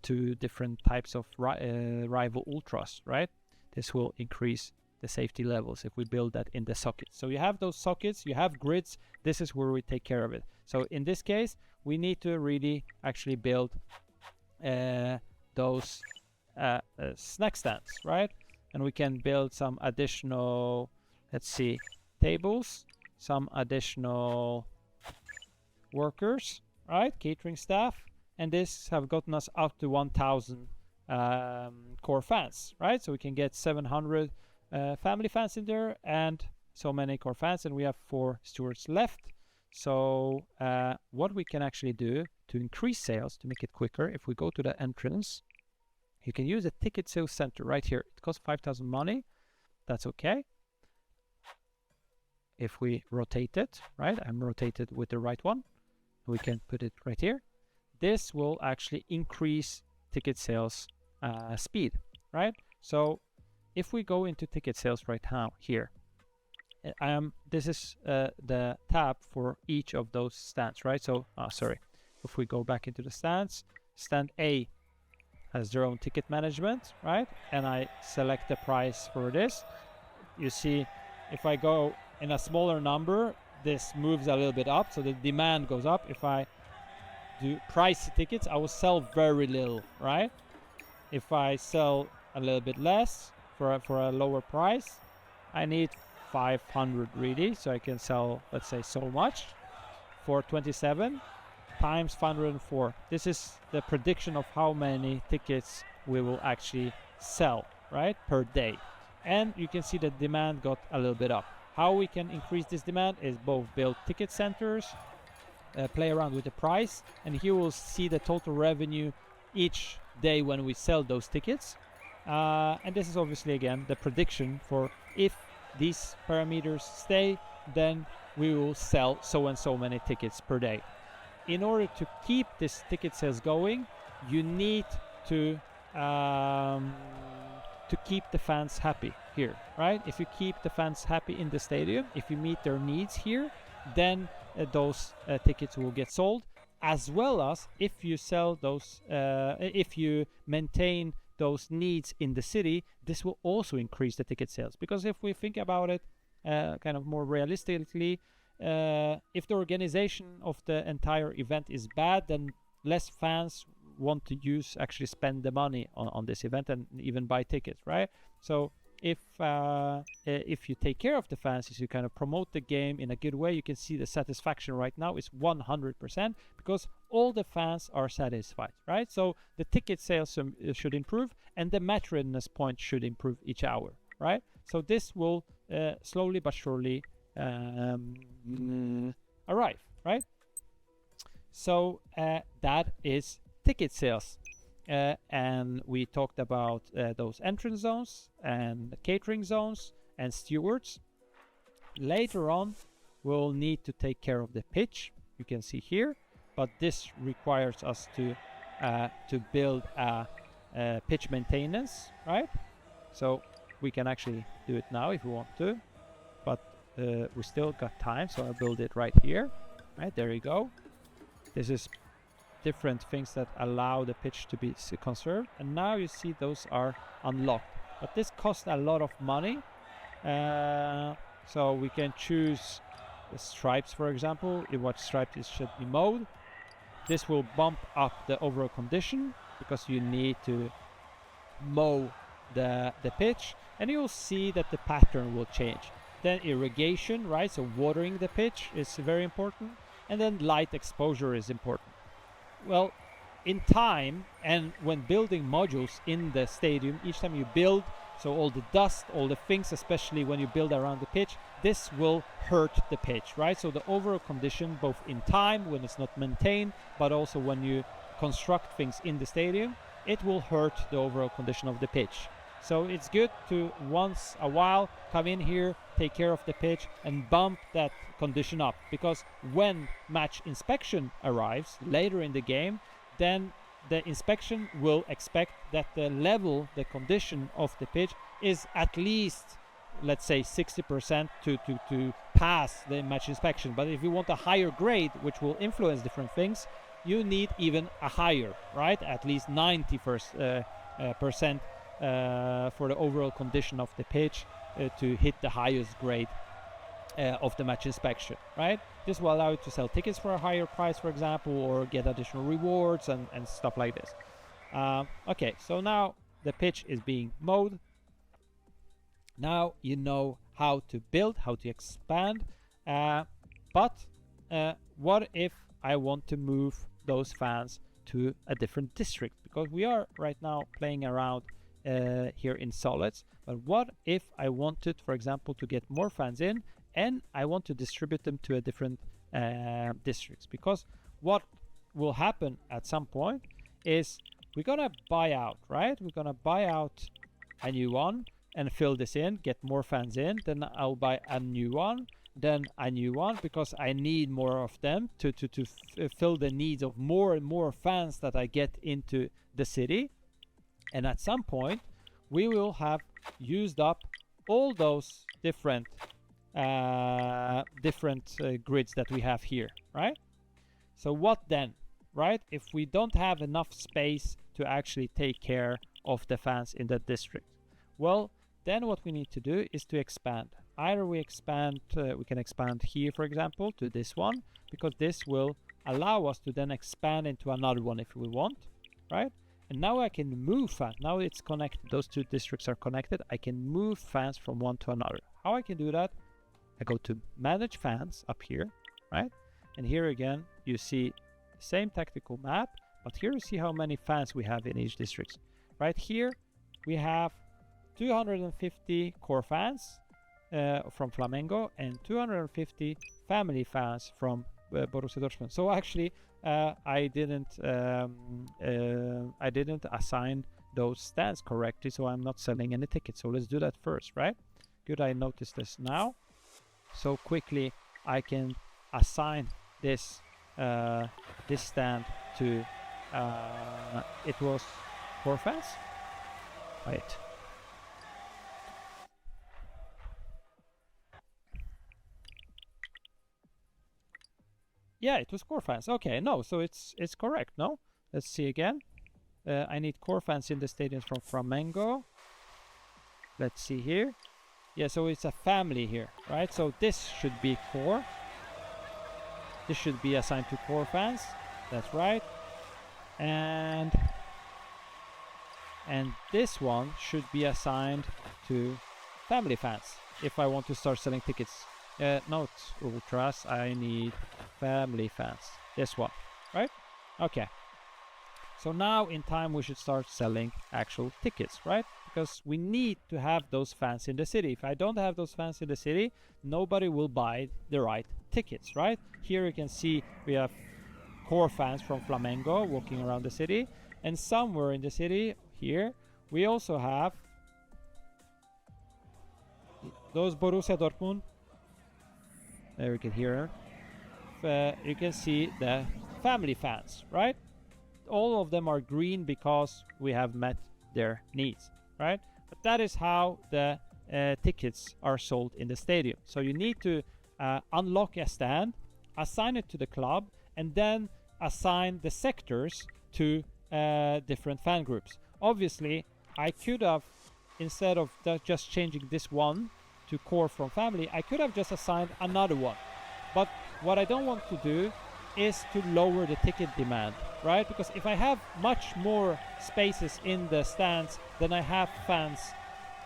2 different types of rival ultras, right? This will increase the safety levels if we build that in the socket. So you have those sockets, you have grids, this is where we take care of it. So in this case, we need to really actually build those snack stands, right? And we can build some additional, let's see, tables, some additional workers, right? Catering staff, and this have gotten us up to 1000 core fans, right? So we can get 700 family fans in there and so many core fans, and we have 4 stewards left. So what we can actually do to increase sales, to make it quicker, if we go to the entrance, you can use a ticket sales center right here. It costs 5,000 money. That's okay. If we rotate it, right? I'm rotated with the right one. We can put it right here. This will actually increase ticket sales speed, right? So if we go into ticket sales right now here, this is the tab for each of those stands, right? So, sorry. If we go back into the stands, stand A has their own ticket management, right? And I select the price for this. You see, if I go in a smaller number, this moves a little bit up, so the demand goes up. If I do price tickets, I will sell very little, right? If I sell a little bit less for a lower price, I need 500 really, so I can sell, let's say, so much for 27 times 504. This is the prediction of how many tickets we will actually sell, right, per day. And you can see the demand got a little bit up. How we can increase this demand is both build ticket centers, play around with the price, and here we'll see the total revenue each day when we sell those tickets. And this is obviously, again, the prediction for if these parameters stay, then we will sell so and so many tickets per day. In order to keep this ticket sales going, you need to keep the fans happy here, right? If you keep the fans happy in the stadium, if you meet their needs here, then those tickets will get sold, as well as if you sell those, if you maintain those needs in the city, this will also increase the ticket sales. Because if we think about it kind of more realistically, if the organization of the entire event is bad, then less fans want to actually spend the money on this event and even buy tickets, right? So if you take care of the fans, if you kind of promote the game in a good way, you can see the satisfaction right now is 100% because all the fans are satisfied, right? So the ticket sales should improve and the match readiness point should improve each hour, right? So this will slowly but surely arrive, right? So that is ticket sales. and we talked about those entrance zones and catering zones and stewards. Later on, we'll need to take care of the pitch. You can see here, but this requires us to build a pitch maintenance, right? So we can actually do it now if we want to, but we still got time, so I'll build it right here. Right, there you go. This is different things that allow the pitch to be conserved, and now you see those are unlocked. But this costs a lot of money, so we can choose the stripes, for example. In what stripes it should be mowed. This will bump up the overall condition because you need to mow the pitch, and you'll see that the pattern will change. Then irrigation, right? So watering the pitch is very important, and then light exposure is important. Well, in time and when building modules in the stadium, each time you build, so all the dust, all the things, especially when you build around the pitch, this will hurt the pitch, right? So the overall condition, both in time when it's not maintained, but also when you construct things in the stadium, it will hurt the overall condition of the pitch. So it's good to once a while come in here, take care of the pitch, and bump that condition up, because when match inspection arrives later in the game, then the inspection will expect that the level, the condition of the pitch is at least, let's say, 60% to pass the match inspection. But if you want a higher grade, which will influence different things, you need even a higher, right? At least 90% for the overall condition of the pitch to hit the highest grade of the match inspection, right? This will allow you to sell tickets for a higher price, for example, or get additional rewards and stuff like this. Okay, so now the pitch is being mowed. Now you know how to build, how to expand, but what if I want to move those fans to a different district? Because we are right now playing around here in solids, but what if I wanted, for example, to get more fans in and I want to distribute them to a different districts? Because what will happen at some point is we're gonna buy out, right? We're gonna buy out a new one and fill this in, get more fans in, then I'll buy a new one, then a new one, because I need more of them to fill the needs of more and more fans that I get into the city. And at some point we will have used up all those different grids that we have here, right? So what then, right? If we don't have enough space to actually take care of the fans in that district, well, then what we need to do is to expand. Either we expand, we can expand here, for example, to this one, because this will allow us to then expand into another one if we want, right? And now I can move fans. Now it's connected. Those two districts are connected. I can move fans from one to another. How I can do that? I go to manage fans up here, right? And here again, you see the same tactical map, but here you see how many fans we have in each district. Right here, we have 250 core fans from Flamengo and 250 family fans from Borussia Dortmund. So actually, I didn't assign those stands correctly, so I'm not selling any tickets. So let's do that first, right? Good, I noticed this now. So quickly I can assign this this stand to it was 4 fans. Wait. Yeah, it was core fans. Okay, no, so it's correct, no? Let's see again. I need core fans in the stadiums from Flamengo. Let's see here. Yeah, so it's a family here, right? So this should be core. This should be assigned to core fans. That's right. And this one should be assigned to family fans if I want to start selling tickets. Not ultras, I need family fans. This one, right? Okay. So now in time we should start selling actual tickets, right? Because we need to have those fans in the city. If I don't have those fans in the city, nobody will buy the right tickets, right? Here you can see we have core fans from Flamengo walking around the city. And somewhere in the city here, we also have those Borussia Dortmund. There we can hear them. You can see the family fans, right? All of them are green because we have met their needs, right? But that is how the tickets are sold in the stadium. So you need to unlock a stand, assign it to the club, and then assign the sectors to different fan groups. Obviously, I could have, instead of just changing this one to core from family, I could have just assigned another one. But what I don't want to do is to lower the ticket demand, right? Because if I have much more spaces in the stands than I have fans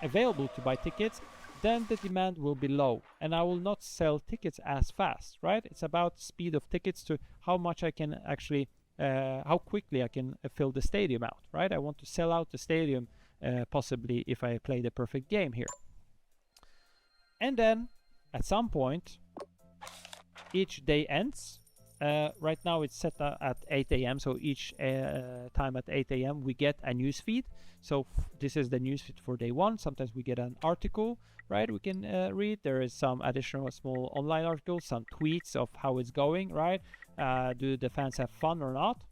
available to buy tickets, then the demand will be low and I will not sell tickets as fast, right? It's about speed of tickets to how much I can actually, how quickly I can fill the stadium out, right? I want to sell out the stadium possibly if I play the perfect game here. And then at some point, each day ends. Right now it's set at 8 a.m. So each time at 8 a.m. we get a newsfeed. So this is the newsfeed for day one. Sometimes we get an article, right? We can read. There is some additional small online articles, some tweets of how it's going, right? Do the fans have fun or not?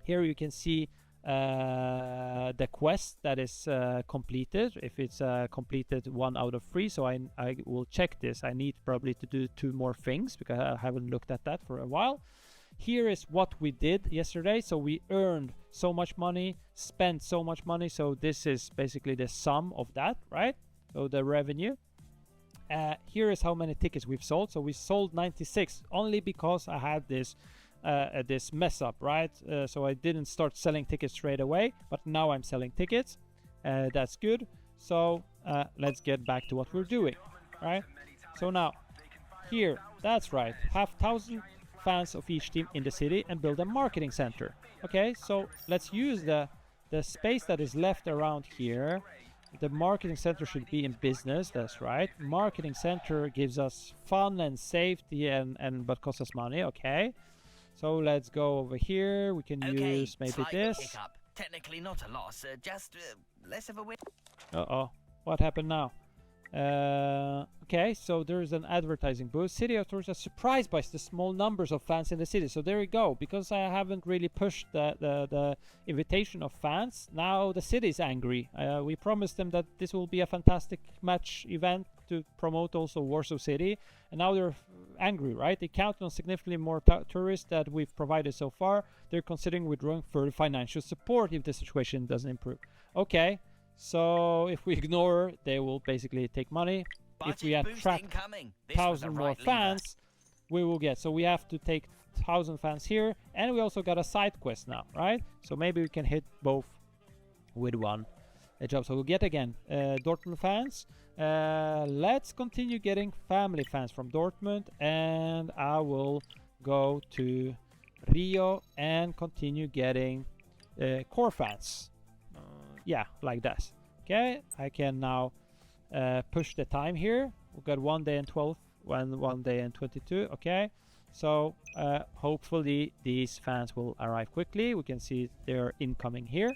Here you can see the quest that is completed, if it's completed 1 out of 3. So I will check this. I need probably to do 2 more things because I haven't looked at that for a while. Here is what we did yesterday. So we earned so much money, spent so much money. So this is basically the sum of that, right? So the revenue. Here is how many tickets we've sold. So we sold 96 only because I had this this mess up, right? So I didn't start selling tickets straight away, but now I'm selling tickets. That's good. So let's get back to what we're doing, right? So now here, that's right, have 1,000 fans of each team in the city and build a marketing center. Okay, so let's use the space that is left around here. The marketing center should be in business, that's right. Marketing center gives us fun and safety and but costs us money. Okay, so let's go over here. We can use maybe this. Hiccup. Technically not a loss, just less of a win. Uh-oh, what happened now? Okay, so there's an advertising booth. City authorities are surprised by the small numbers of fans in the city. So there we go. Because I haven't really pushed the invitation of fans, now the city is angry. We promised them that this will be a fantastic match event to promote also Warsaw City, and now they're angry, right? They count on significantly more tourists that we've provided so far. They're considering withdrawing further financial support if the situation doesn't improve. Okay. So if we ignore, they will basically take money. If we attract 1,000 more fans, we will get. So we have to take 1,000 fans here, and we also got a side quest now, right? So maybe we can hit both with one job. So we'll get again Dortmund fans. Let's continue getting family fans from Dortmund, and I will go to Rio and continue getting core fans. Yeah, like this. Okay, I can now push the time here. We've got 1 day and 12, 1 day and 22. Okay, so hopefully these fans will arrive quickly. We can see they're incoming here.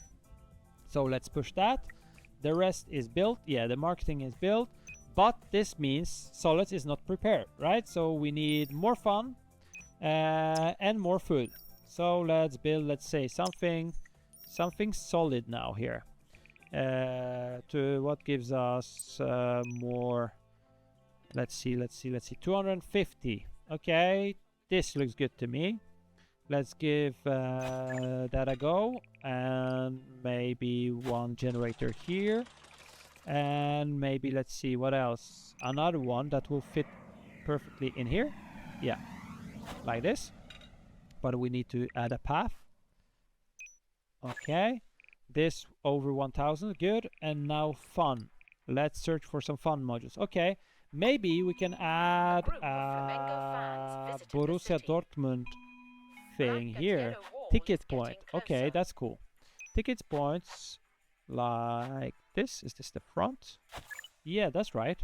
So let's push that. The rest is built. Yeah, the marketing is built, but this means Solids is not prepared, right? So we need more fun and more food. So let's build, let's say something solid now here. To what gives us more. Let's see 250. Okay, this looks good to me. Let's give that a go, and maybe one generator here, and maybe let's see what else, another one that will fit perfectly in here. Yeah, like this, but we need to add a path. Okay, this over 1,000, good. And now fun. Let's search for some fun modules. Okay, maybe we can add Borussia Dortmund thing here. Ticket point. Okay, that's cool. Ticket points like this. Is this the front? Yeah, that's right.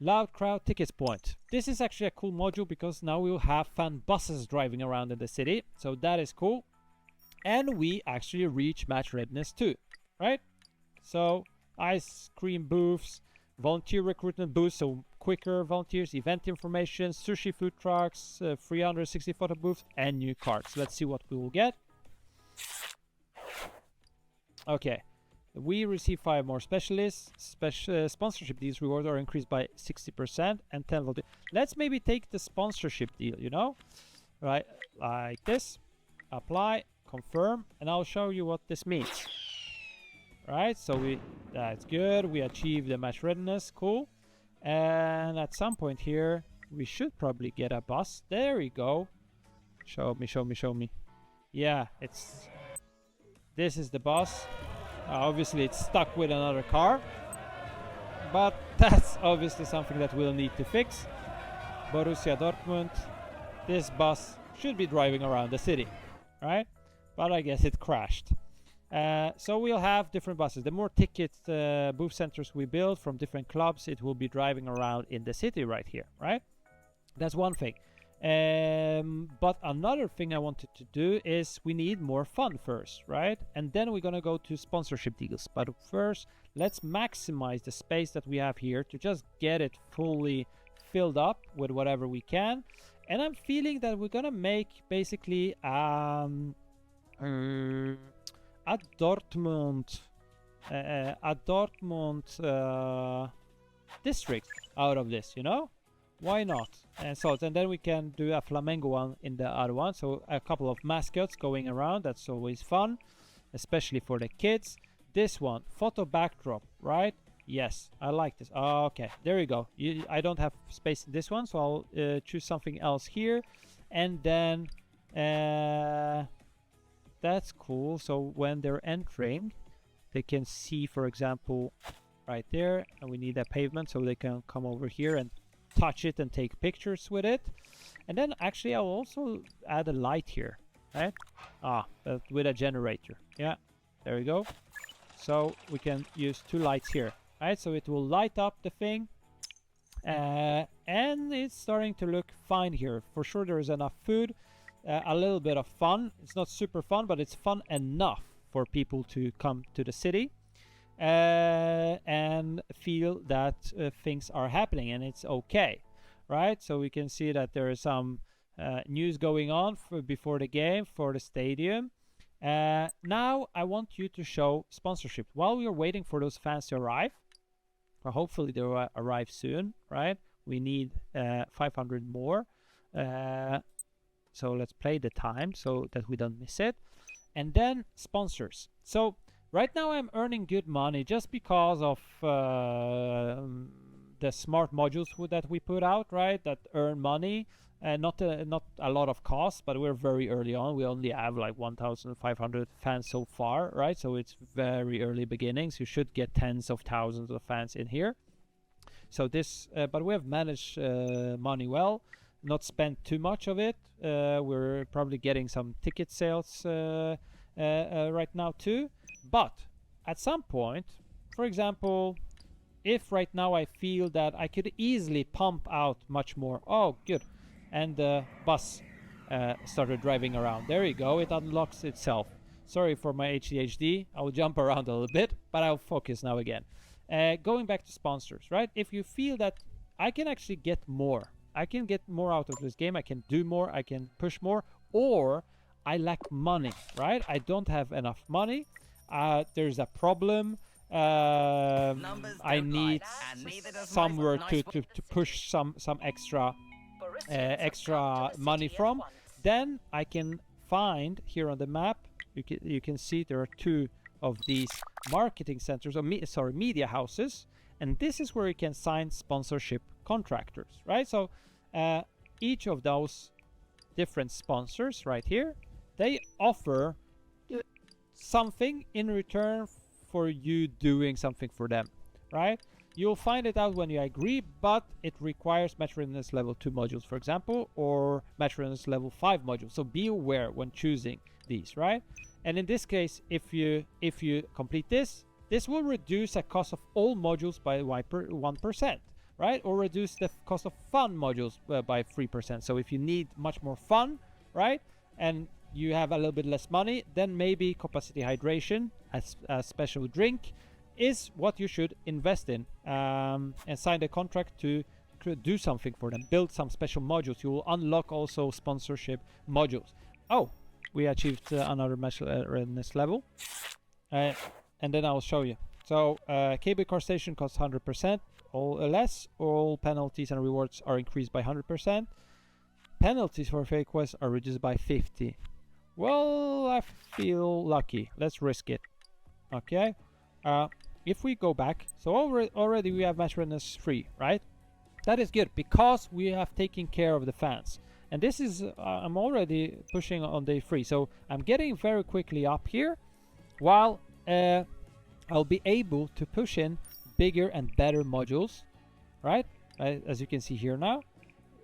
Loud crowd tickets point. This is actually a cool module because now we'll have fan buses driving around in the city. So that is cool. and we actually reach match readiness 2, right? So ice cream booths, volunteer recruitment booths, so quicker volunteers, event information, sushi food trucks, 360 photo booths, and new cards. Let's see what we will get. Okay, we receive 5 more specialists. Sponsorship deals rewards are increased by 60% and 10 volunteers. Let's maybe take the sponsorship deal, you know, right? Like this. Apply, confirm, and I'll show you what this means. Right, so that's good. We achieved the match readiness, cool. And at some point here, we should probably get a bus. There we go. Show me. Yeah, this is the bus. Obviously, it's stuck with another car, but that's obviously something that we'll need to fix. Borussia Dortmund. This bus should be driving around the city, right? But I guess it crashed. So we'll have different buses. The more ticket booth centers we build from different clubs, it will be driving around in the city right here, right? That's one thing. But another thing I wanted to do is we need more fun first, right? And then we're gonna go to sponsorship deals. But first, let's maximize the space that we have here to just get it fully filled up with whatever we can. And I'm feeling that we're gonna make basically a Dortmund district out of this, you know? Why not? And then we can do a Flamengo one in the other one. So a couple of mascots going around. That's always fun, especially for the kids. This one, photo backdrop, right? Yes, I like this. Okay, there we go. I don't have space in this one, so I'll choose something else here. And then that's cool. So when they're entering, they can see, for example, right there, and we need a pavement so they can come over here and touch it and take pictures with it. And then actually I'll also add a light here, right? With a generator. Yeah, there we go. So we can use 2 lights here, right? So it will light up the thing, and it's starting to look fine here. For sure there is enough food, a little bit of fun. It's not super fun, but it's fun enough for people to come to the city and feel that things are happening and it's okay, right? So we can see that there is some news going on before the game for the stadium. Now I want you to show sponsorship while we are waiting for those fans to arrive, or hopefully they will arrive soon, right? We need 500 more, so let's play the time so that we don't miss it. And then sponsors. So right now I'm earning good money just because of the smart modules that we put out, right? That earn money, and not a lot of cost, but we're very early on. We only have like 1,500 fans so far, right? So it's very early beginnings. You should get tens of thousands of fans in here. So this, but we have managed money well, not spent too much of it. We're probably getting some ticket sales right now too. But at some point, for example, if right now I feel that I could easily pump out much more. Oh, good. And the bus started driving around. There you go. It unlocks itself. Sorry for my ADHD. I will jump around a little bit, but I'll focus now again. Going back to sponsors, right? If you feel that I can actually get more, I can get more out of this game, I can do more, I can push more, or I lack money, right? I don't have enough money. There's a problem. I need somewhere to push some extra money from. Then I can find here on the map. You can see there are 2 of these marketing centers, or media houses, and this is where you can sign sponsorship contractors, right? So each of those different sponsors right here, they offer something in return for you doing something for them, right? You'll find it out when you agree, but it requires match readiness level 2 modules, for example, or match readiness level 5 modules. So be aware when choosing these, right? And in this case, if you complete this will reduce the cost of all modules by 1%, right? Or reduce the cost of fun modules by 3%. So if you need much more fun, right, and you have a little bit less money, then maybe Copa City Hydration as a special drink is what you should invest in, and sign a contract to do something for them, build some special modules. You will unlock also sponsorship modules. Oh, we achieved another match readiness level, and then I'll show you. So cable car station costs 100%, all less. All penalties and rewards are increased by 100%. Penalties for fake quests are reduced by 50. Well, I feel lucky. Let's risk it. Okay. If we go back, so already we have match readiness 3, right? That is good because we have taken care of the fans. And this is, I'm already pushing on day 3. So I'm getting very quickly up here, while I'll be able to push in bigger and better modules, right? As you can see here now,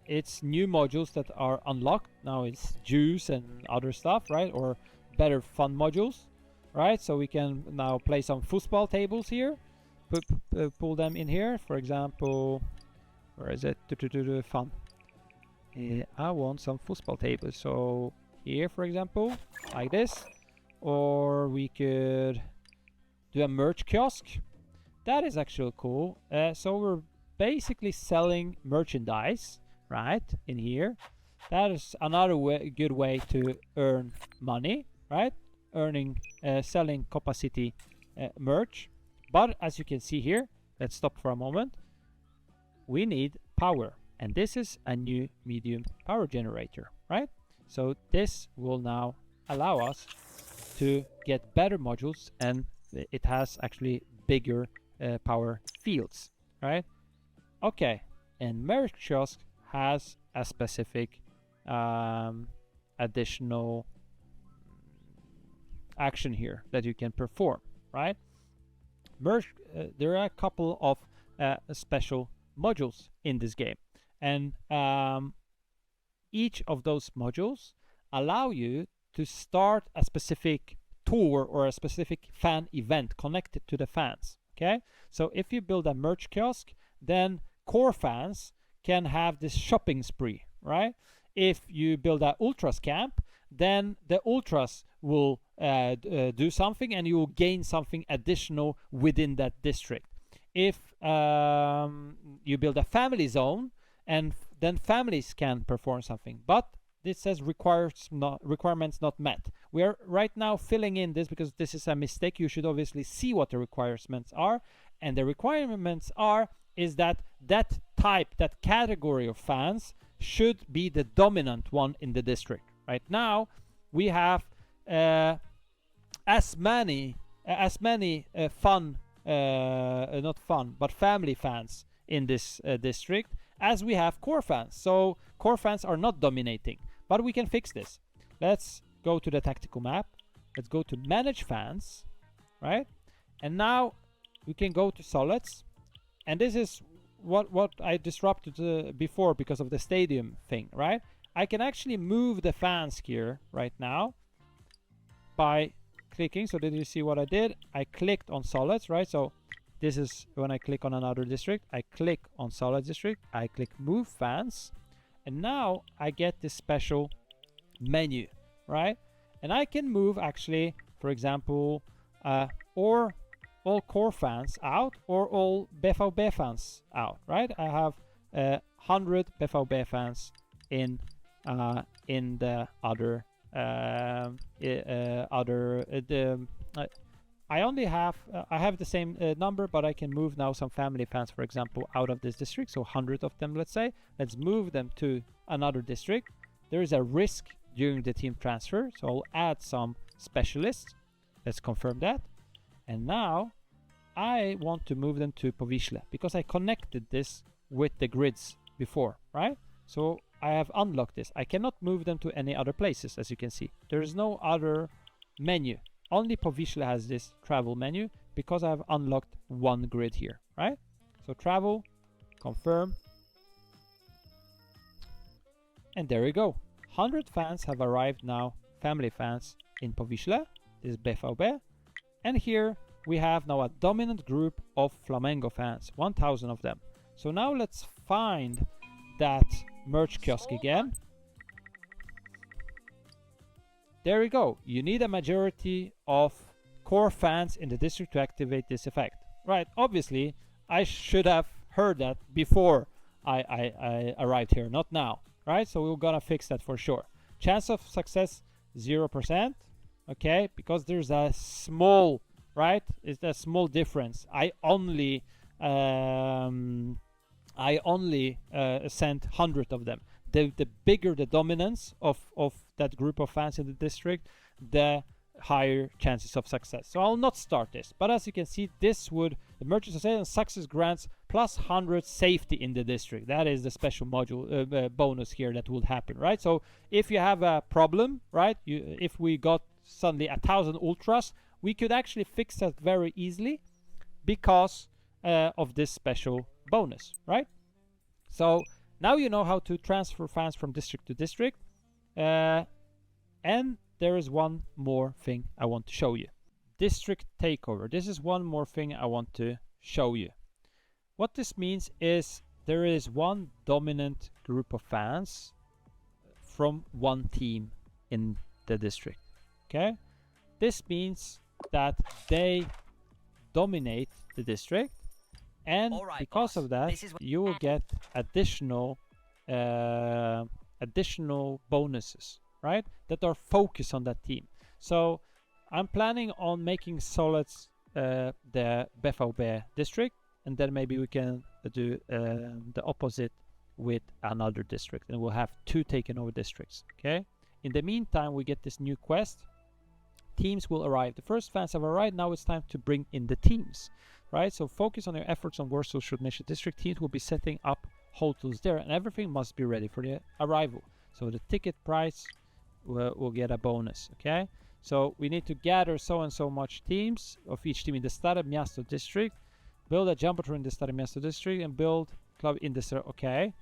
it's new modules that are unlocked. Now it's juice and other stuff, right? Or better fun modules, right? So we can now play some football tables here, pull them in here. For example, where is it? Fun. I want some football tables. So here, for example, like this. Or we could do a merch kiosk. That is actually cool. So we're basically selling merchandise, right, in here. That is another good way to earn money, right? Selling Copa City merch. But as you can see here, let's stop for a moment. We need power, and this is a new medium power generator, right? So this will now allow us to get better modules, and it has actually bigger power fields, right? Okay, and merch kiosk has a specific additional action here that you can perform, right? There are a couple of special modules in this game, and each of those modules allow you to start a specific tour or a specific fan event connected to the fans. Okay, so if you build a merch kiosk, then core fans can have this shopping spree, right? If you build an ultras camp, then the ultras will do something, and you will gain something additional within that district. If you build a family zone, and then families can perform something, but this says requirements not met. We are right now filling in this because this is a mistake. You should obviously see what the requirements are, and the requirements is that type, that category of fans should be the dominant one in the district. Right now we have as many family fans in this district as we have core fans. So core fans are not dominating, but we can fix this. Let's go to the tactical map. Let's go to manage fans, right? And now we can go to solids, and this is what I disrupted before because of the stadium thing, right? I can actually move the fans here right now by clicking. So did you see what I did? I clicked on solids, right? So this is when I click on another district. I click on solid district. I click move fans, and now I get this special menu, right? And I can move actually, for example, or all core fans out, or all BVB fans out, right? I have 100 BVB fans in the other I only have I have the same number, but I can move now some family fans, for example, out of this district. So 100 of them, let's say. Let's move them to another district. There is a risk during the team transfer, so I'll add some specialists. Let's confirm that. And now I want to move them to Powiśle because I connected this with the grids before, right? So I have unlocked this. I cannot move them to any other places, as you can see. There is no other menu. Only Powiśle has this travel menu because I have unlocked one grid here, right? So travel, confirm. And there we go. 100 fans have arrived now, family fans in Powiśle. This is BVB. And here we have now a dominant group of Flamengo fans, 1000 of them. So now let's find that merch kiosk again. there you go. You need a majority of core fans in the district to activate this effect. Right, obviously, I should have heard that before I arrived here, not now. Right, so we're gonna fix that for sure. Chance of success, 0%. Okay, because there's a small, right? It's a small difference. I only sent 100 of them. The bigger the dominance of that group of fans in the district, the higher chances of success. So I'll not start this, but as you can see, this would, the merchant society success grants plus 100 safety in the district. That is the special module bonus here that would happen, right? So if you have a problem, right, if we got suddenly 1,000 ultras, we could actually fix that very easily because of this special bonus, right? So now you know how to transfer fans from district to district, and there is one more thing I want to show you. District takeover. This is one more thing I want to show you. What this means is there is one dominant group of fans from one team in the district. Okay? This means that they dominate the district, and All right, because boss. of that, you will get additional bonuses, right, that are focused on that team. So I'm planning on making Solids the BVB district, and then maybe we can do the opposite with another district, and we'll have 2 taken over districts. Okay, in the meantime, we get this new quest. Teams will arrive. The first fans have arrived. Now it's time to bring in the teams, right? So focus on your efforts on Warsaw Submission District. Teams will be setting up hotels there, and everything must be ready for the arrival. So the ticket price will get a bonus. Okay, so we need to gather so and so much teams of each team in the Stare Miasto district, build a jumbotron in the Stare Miasto district, and build club in the Stare. Okay,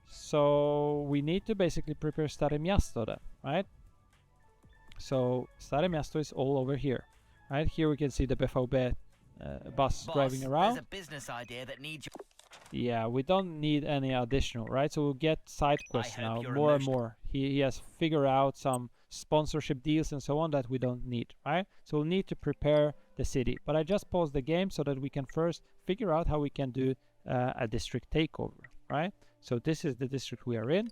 so we need to basically prepare Stare Miasto then, right? So Stare Miasto is all over here, right? Here we can see the BVB bus driving around. There's a business idea that needs Yeah, we don't need any additional, right? So we'll get side quests now, you're more and emotional. more. He has figured out some sponsorship deals and so on that we don't need, right? So we'll need to prepare the city. But I just paused the game so that we can first figure out how we can do a district takeover, right? So this is the district we are in,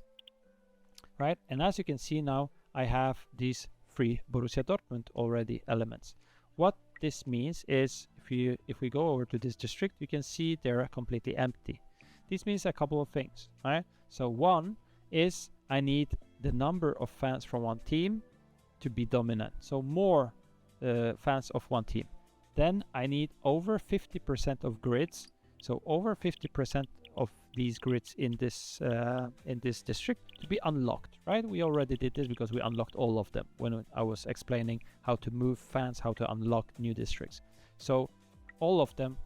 right? And as you can see now, I have these 3 Borussia Dortmund already elements. What this means is if we go over to this district, you can see they're completely empty. This means a couple of things, right? So one is I need the number of fans from one team to be dominant. So more fans of one team. Then I need over 50% of grids. So over 50% of these grids in this district to be unlocked, right? We already did this because we unlocked all of them when I was explaining how to move fans, how to unlock new districts. So all of them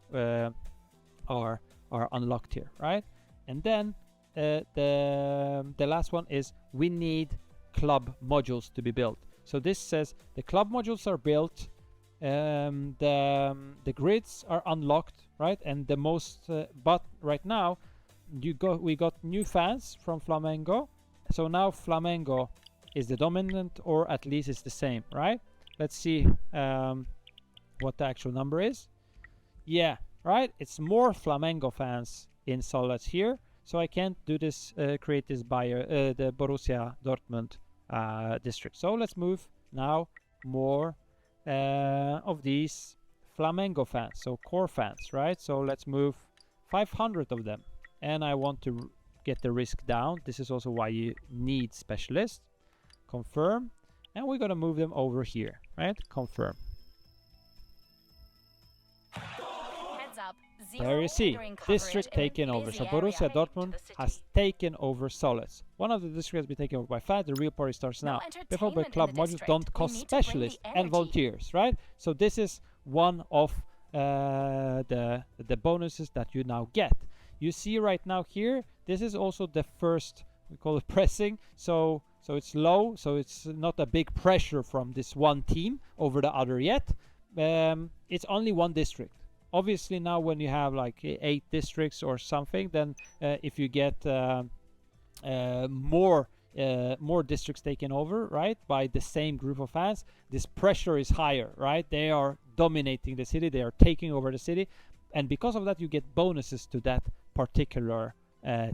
are unlocked here, right? And then the last one is we need club modules to be built. So this says the club modules are built, the grids are unlocked, right? And the most but right now we got new fans from Flamengo, so now Flamengo is the dominant, or at least it's the same, right? Let's see what the actual number is. Yeah, right, it's more Flamengo fans in Solids here, so I can't do this create this the Borussia Dortmund district. So let's move now more of these Flamengo fans, so core fans, right? So let's move 500 of them, and I want to get the risk down. This is also why you need specialists. Confirm, and we're gonna move them over here, right? Confirm. Heads up. There you see, district taken over. So Borussia Dortmund has taken over Solids. One of the districts has been taken over by fans. The real party starts now. Before the club modules don't cost specialists and volunteers, right? So this is one of the bonuses that you now get. You see right now here, this is also the first, we call it pressing. So it's low, so it's not a big pressure from this one team over the other yet. It's only one district. Obviously now when you have like 8 districts or something, then if you get more more districts taken over, right, by the same group of fans, this pressure is higher, right? They are dominating the city, they are taking over the city, and because of that you get bonuses to that particular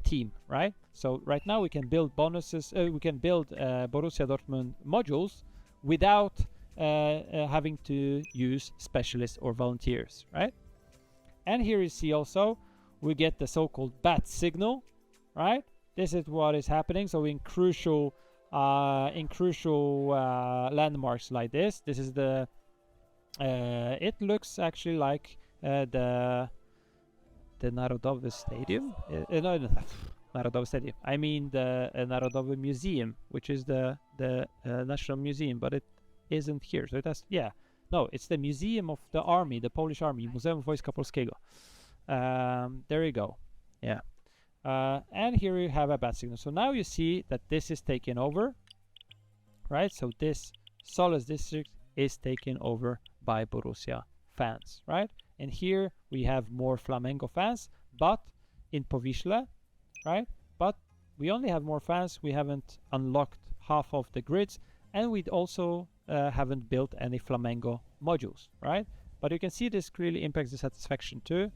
team, right? So right now we can build bonuses, we can build Borussia Dortmund modules without having to use specialists or volunteers, right? And here you see also we get the so-called bat signal, right? This is what is happening. So in crucial landmarks like this is the it looks actually like the Narodowy Stadium. No, Narodowy Stadium. I mean the Narodowy Museum, which is the National Museum, but it isn't here. So it has, yeah, no, it's the Museum of the Army, the Polish Army, Muzeum Wojska Polskiego. There you go. Yeah. And here you have a bat signal. So now you see that this is taken over, right? So this Solis district is taken over by Borussia fans, right? And here we have more Flamengo fans, but in Powiśle, right? But we only have more fans. We haven't unlocked half of the grids, and we also haven't built any Flamengo modules, right? But you can see this clearly impacts the satisfaction too.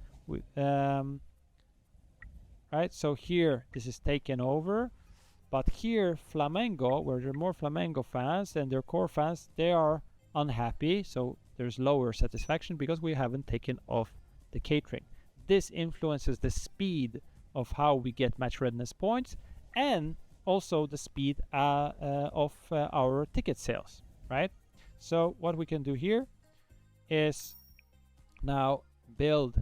Right, so here this is taken over, but here Flamengo, where there are more Flamengo fans and their core fans, they are unhappy, so there's lower satisfaction because we haven't taken off the catering. This influences the speed of how we get match readiness points and also the speed of our ticket sales, right? So what we can do here is now build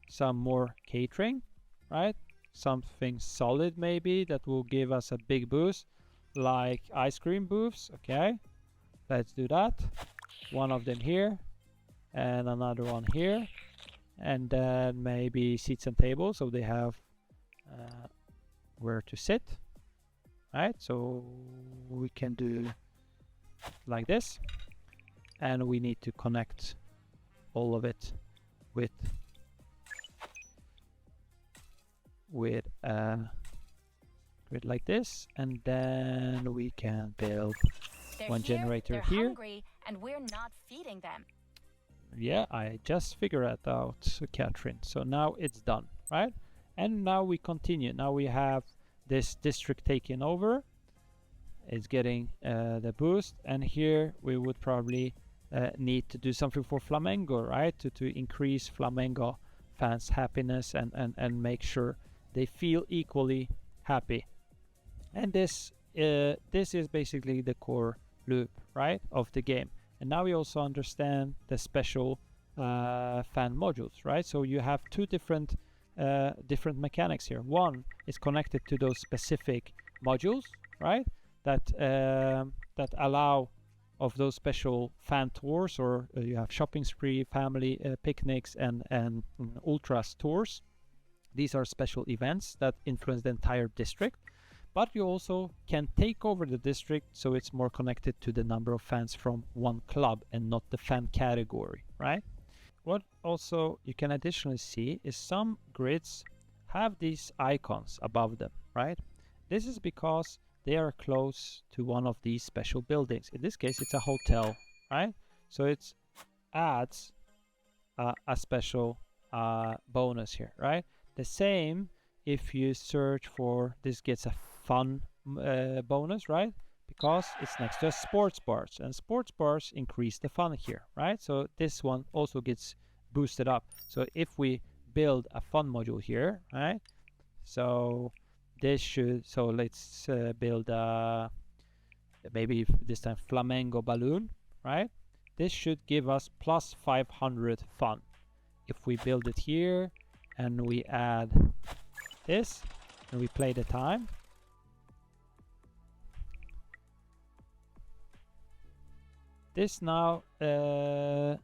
some more catering, right? Something solid maybe that will give us a big boost, like ice cream booths. Okay, let's do that. One of them here and another one here, and then maybe seats and tables so they have where to sit, right? So we can do like this, and we need to connect all of it with grid like this, and then we can build one generator here. They're hungry, and we're not feeding them. Yeah, I just figured that out, Katrin. So now it's done, right? And now we continue. Now we have this district taken over. It's getting the boost, and here we would probably need to do something for Flamengo, right? To increase Flamengo fans' happiness and make sure they feel equally happy. And this is basically the core loop, right, of the game. And now we also understand the special fan modules, right? So you have two different mechanics here. One is connected to those specific modules, right, that allow of those special fan tours, or you have shopping spree, family picnics, and ultras tours. These are special events that influence the entire district, but you also can take over the district so it's more connected to the number of fans from one club and not the fan category, right? What also you can additionally see is some grids have these icons above them, right? This is because they are close to one of these special buildings. In this case, it's a hotel, right? So it adds a special bonus here, right? The same if you search for, this gets a fun bonus, right? Because it's next to a sports bars, and sports bars increase the fun here, right? So this one also gets boosted up. So if we build a fun module here, right? So this should, so let's build maybe this time Flamengo balloon, right? This should give us plus 500 fun. If we build it here and we add this and we play the time, this now was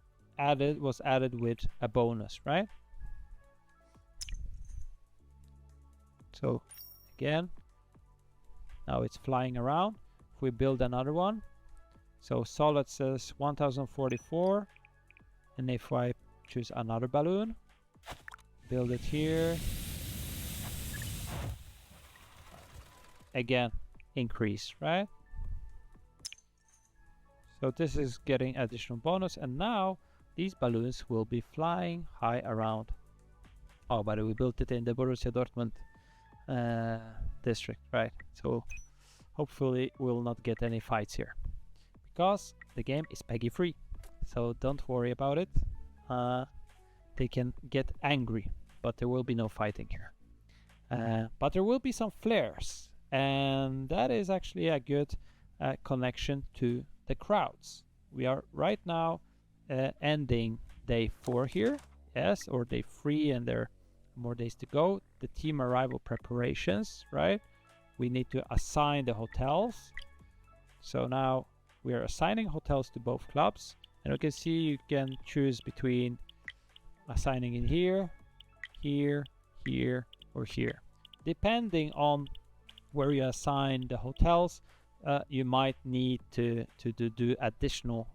added with a bonus, right? So again, now it's flying around. If we build another one, so solid says 1044, and if I choose another balloon, build it here, again increase, right? So this is getting additional bonus, and now these balloons will be flying high around. Oh, but we built it in the Borussia Dortmund district, right? So hopefully we'll not get any fights here, because the game is PEGI free, so don't worry about it. They can get angry, but there will be no fighting here. But there will be some flares, and that is actually a good connection to the crowds. We are right now ending day 4 here, yes, or day 3, and there are more days to go. The team arrival preparations, right? We need to assign the hotels. So now we are assigning hotels to both clubs, and you can see you can choose between assigning in here, here, here, or here. Depending on where you assign the hotels, you might need to do additional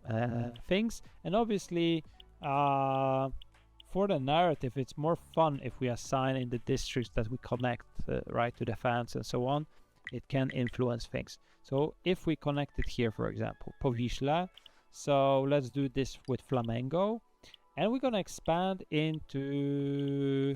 things. And obviously, for the narrative, it's more fun if we assign in the districts that we connect right to the fans and so on. It can influence things. So if we connect it here, for example, Powiśle, so let's do this with Flamengo, and we're gonna expand into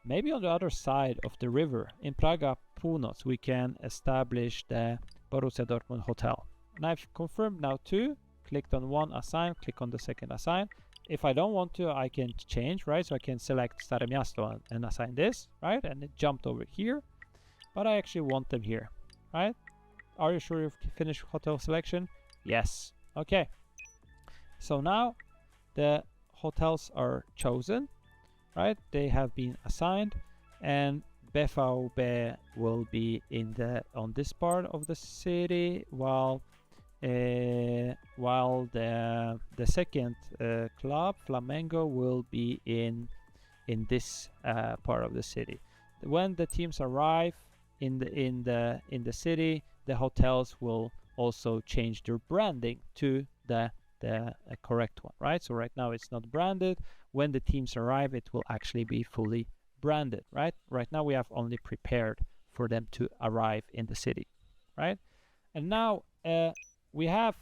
maybe on the other side of the river in Praga Północ. We can establish the Borussia Dortmund hotel, and I've confirmed now 2. Clicked on 1, assign, click on the second, assign. If I don't want to, I can change, right? So I can select Stare Miasto and assign this, right? And it jumped over here, but I actually want them here, right? Are you sure you've finished hotel selection? Yes. Okay. So now the hotels are chosen, right? They have been assigned, and BVB will be on this part of the city, while the second club, Flamengo, will be in this part of the city. When the teams arrive in the city, the hotels will also change their branding to the correct one, right? So right now it's not branded. When the teams arrive, it will actually be fully branded, right? Right now we have only prepared for them to arrive in the city, right? And now we have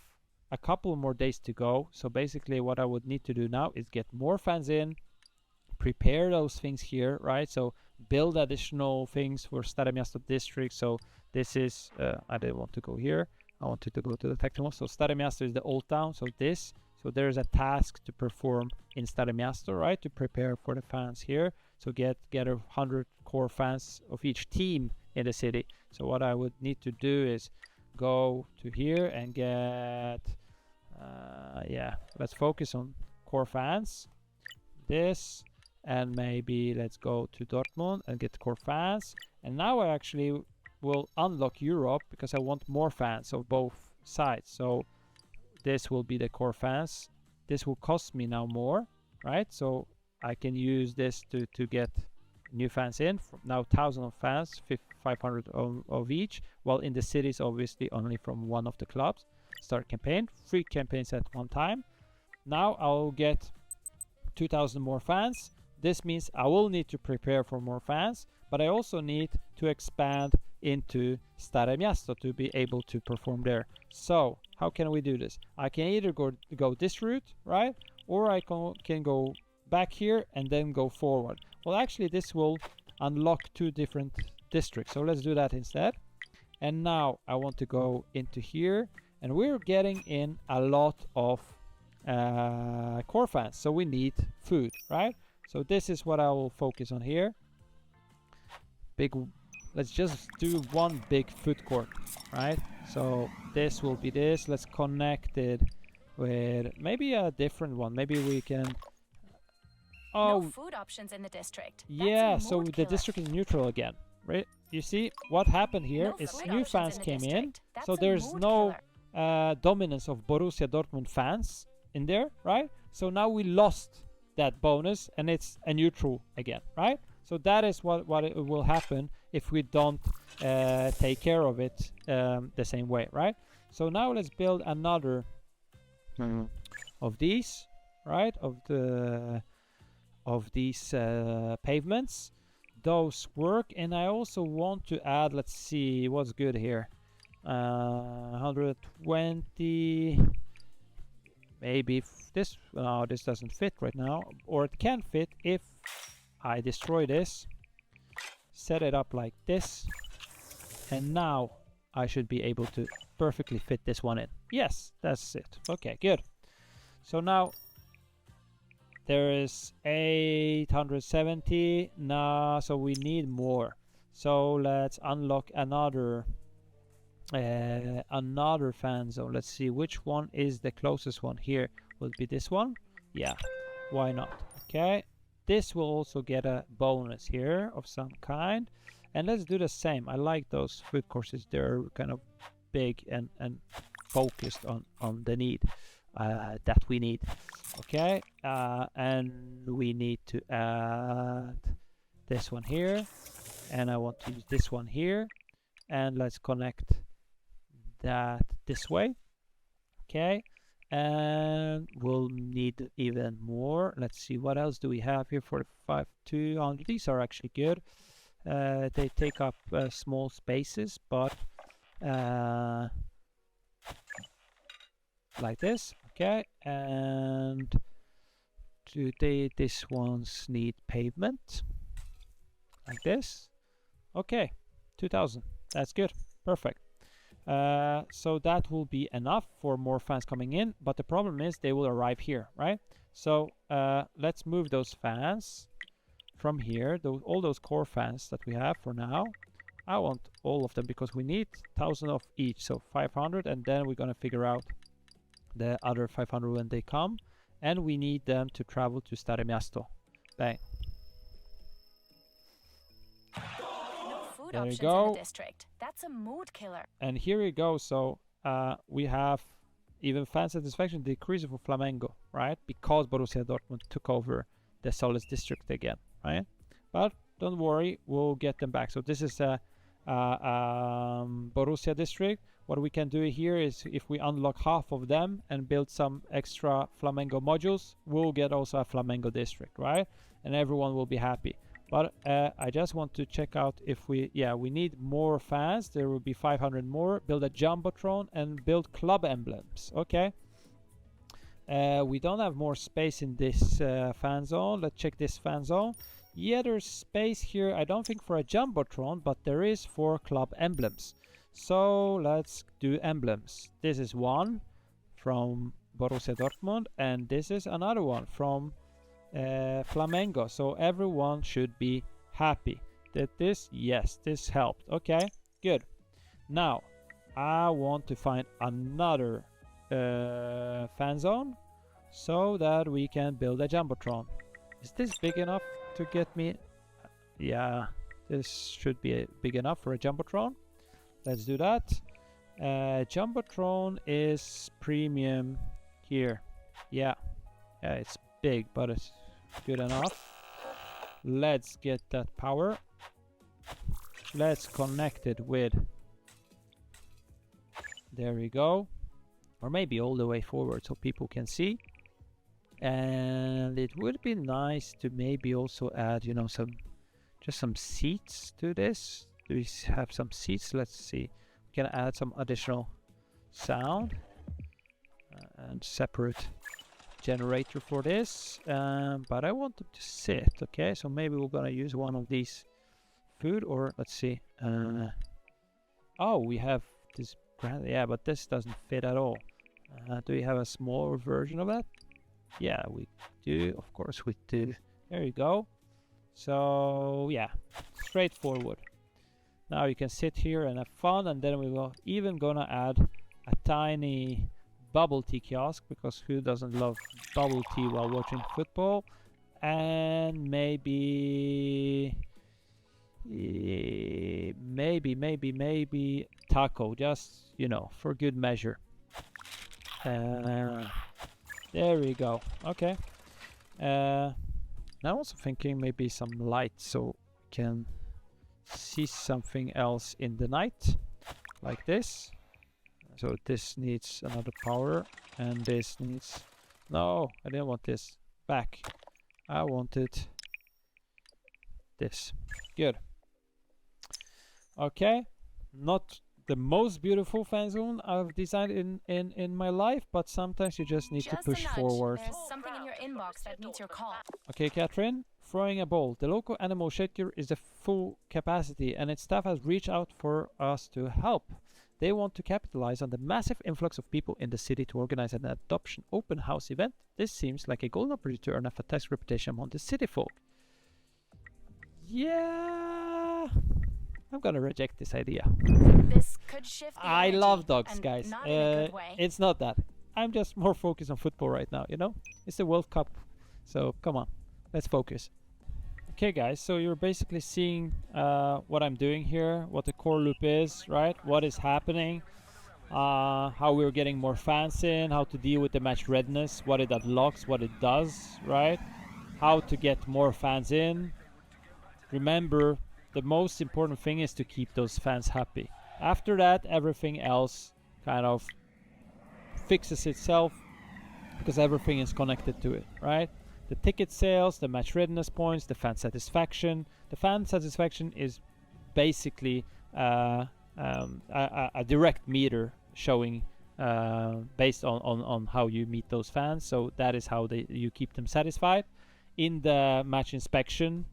a couple more days to go. So basically what I would need to do now is get more fans in, prepare those things here, right? So build additional things for Stare Miasto district. So this is, I didn't want to go here. I wanted to go to the technical. So Stare Miasto is the old town. So there's a task to perform in Stare Miasto, right? To prepare for the fans here. So get 100 core fans of each team in the city. So what I would need to do is go to here and get, let's focus on core fans. This, and maybe let's go to Dortmund and get core fans. And now I actually will unlock Europe because I want more fans of both sides. So this will be the core fans. This will cost me now more, right? So I can use this to get new fans in. Now 1,000 of fans, 500 of each, while in the cities obviously only from one of the clubs. Start campaign, 3 campaigns at one time. Now I'll get 2,000 more fans. This means I will need to prepare for more fans, but I also need to expand into Stare Miasto to be able to perform there. So how can we do this? I can either go this route, right? Or I can go back here and then go forward. Well, actually this will unlock 2 different districts. So let's do that instead. And now I want to go into here, and we're getting in a lot of core fans. So we need food, right? So this is what I will focus on here. Let's just do one big food court, right? So this will be this. Let's connect it with maybe a different one. Maybe we can. No food options in the district. Yeah, so the district is neutral again, right? You see what happened here is new fans came in, so there's no dominance of Borussia Dortmund fans in there, right? So now we lost that bonus and it's a neutral again, right? So that is what it will happen if we don't take care of it the same way, right? So now let's build another of these, right? Of these pavements. Those work, and I also want to add, let's see what's good here. 120. Maybe this. No, this doesn't fit right now, or it can fit if I destroy this, set it up like this, and now I should be able to perfectly fit this one in. Yes, that's it. Okay, good. So now there is 870 now, so we need more. So let's unlock another fan zone. Let's see which one is the closest one. Here will be this one. Yeah, why not? Okay, this will also get a bonus here of some kind. And let's do the same. I like those food courses. They're kind of big and focused on the need that we need. Okay, and we need to add this one here, and I want to use this one here, and let's connect that this way. Okay, and we'll need even more. Let's see, what else do we have here? 45, 200. These are actually good. They take up small spaces, but like this. Okay, and these ones need pavement like this. Okay, 2000. That's good. Perfect. So that will be enough for more fans coming in, but the problem is they will arrive here, right? So let's move those fans from here, all those core fans that we have for now. I want all of them because we need 1000 of each, so 500, and then we're gonna figure out the other 500 when they come, and we need them to travel to Stare Miasto. Bang. No food There you options go. in the district. That's a mood killer. And here you go. So we have even fan satisfaction decrease for Flamengo, right? Because Borussia Dortmund took over the Solis district again, right? But don't worry, we'll get them back. So this is a Borussia district. What we can do here is if we unlock half of them and build some extra Flamengo modules, we'll get also a Flamengo district, right? And everyone will be happy. But I just want to check out if we need more fans. There will be 500 more. Build a Jumbotron and build club emblems. Okay. We don't have more space in this fan zone. Let's check this fan zone. Yeah, there's space here. I don't think for a Jumbotron, but there is for club emblems. So let's do emblems. This is one from Borussia Dortmund, and this is another one from Flamengo. So everyone should be happy that this helped. Okay, good. Now I want to find another fan zone so that we can build a Jumbotron. Is this big enough to get me? Yeah, this should be big enough for a Jumbotron. Let's do that. Jumbotron is premium here. Yeah, it's big, but it's good enough. Let's get that power. Let's connect it with, there we go, or maybe all the way forward so people can see. And it would be nice to maybe also add, you know, some seats to this. Do we have some seats? Let's see. We can add some additional sound and separate generator for this. But I want them to sit. Okay, so maybe we're gonna use one of these food, or let's see. Oh, we have this brand. Yeah, but this doesn't fit at all. Do we have a smaller version of that? Yeah, we do. Of course we do. There you go. So yeah, straightforward. Now you can sit here and have fun, and then we will even gonna add a tiny bubble tea kiosk, because who doesn't love bubble tea while watching football? And maybe taco, just, you know, for good measure. There we go. Okay. Now I'm also thinking maybe some light so we can see something else in the night, like this. So this needs another power, and this needs... No, I didn't want this. Back. I wanted this. Good. Okay. Not the most beautiful fan zone I've designed in my life, but sometimes you just need to Just push a nudge. forward. There's something in your inbox that needs your call. Okay, Katrin, throwing a ball. The local animal shelter is at full capacity and its staff has reached out for us to help. They want to capitalize on the massive influx of people in the city to organize an adoption open house event. This seems like a golden opportunity to earn a fantastic reputation among the city folk. Yeah, I'm gonna reject this idea. This could shift the I energy, love dogs, and guys. not in a good way. It's not that. I'm just more focused on football right now, you know? It's the World Cup. So come on, let's focus. Okay guys, so you're basically seeing what I'm doing here, what the core loop is, right? What is happening, how we're getting more fans in, how to deal with the match readiness, what it unlocks, what it does, right? How to get more fans in. Remember, the most important thing is to keep those fans happy. After that, everything else kind of fixes itself because everything is connected to it, right? The ticket sales, the match readiness points, the fan satisfaction. The fan satisfaction is basically a direct meter showing based on how you meet those fans. So that is how you keep them satisfied. In the match inspection,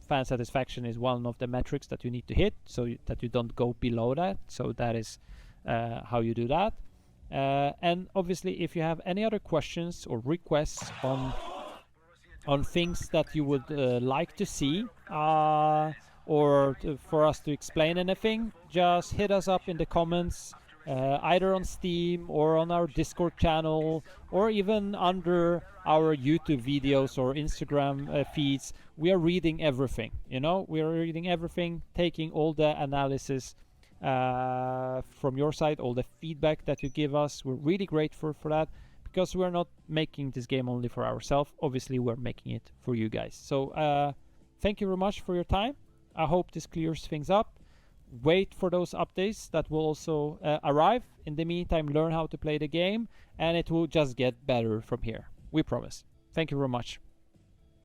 fan satisfaction is one of the metrics that you need to hit so that you don't go below that. So that is how you do that. And obviously, if you have any other questions or requests on things that you would like to see or for us to explain anything, just hit us up in the comments, either on Steam or on our Discord channel or even under our YouTube videos or Instagram feeds. We are reading everything, you know, we are reading everything, taking all the analysis from your side, all the feedback that you give us. We're really grateful for that because we're not making this game only for ourselves. Obviously, we're making it for you guys. So thank you very much for your time. I hope this clears things up. Wait for those updates that will also arrive. In the meantime, learn how to play the game and it will just get better from here. We promise. Thank you very much.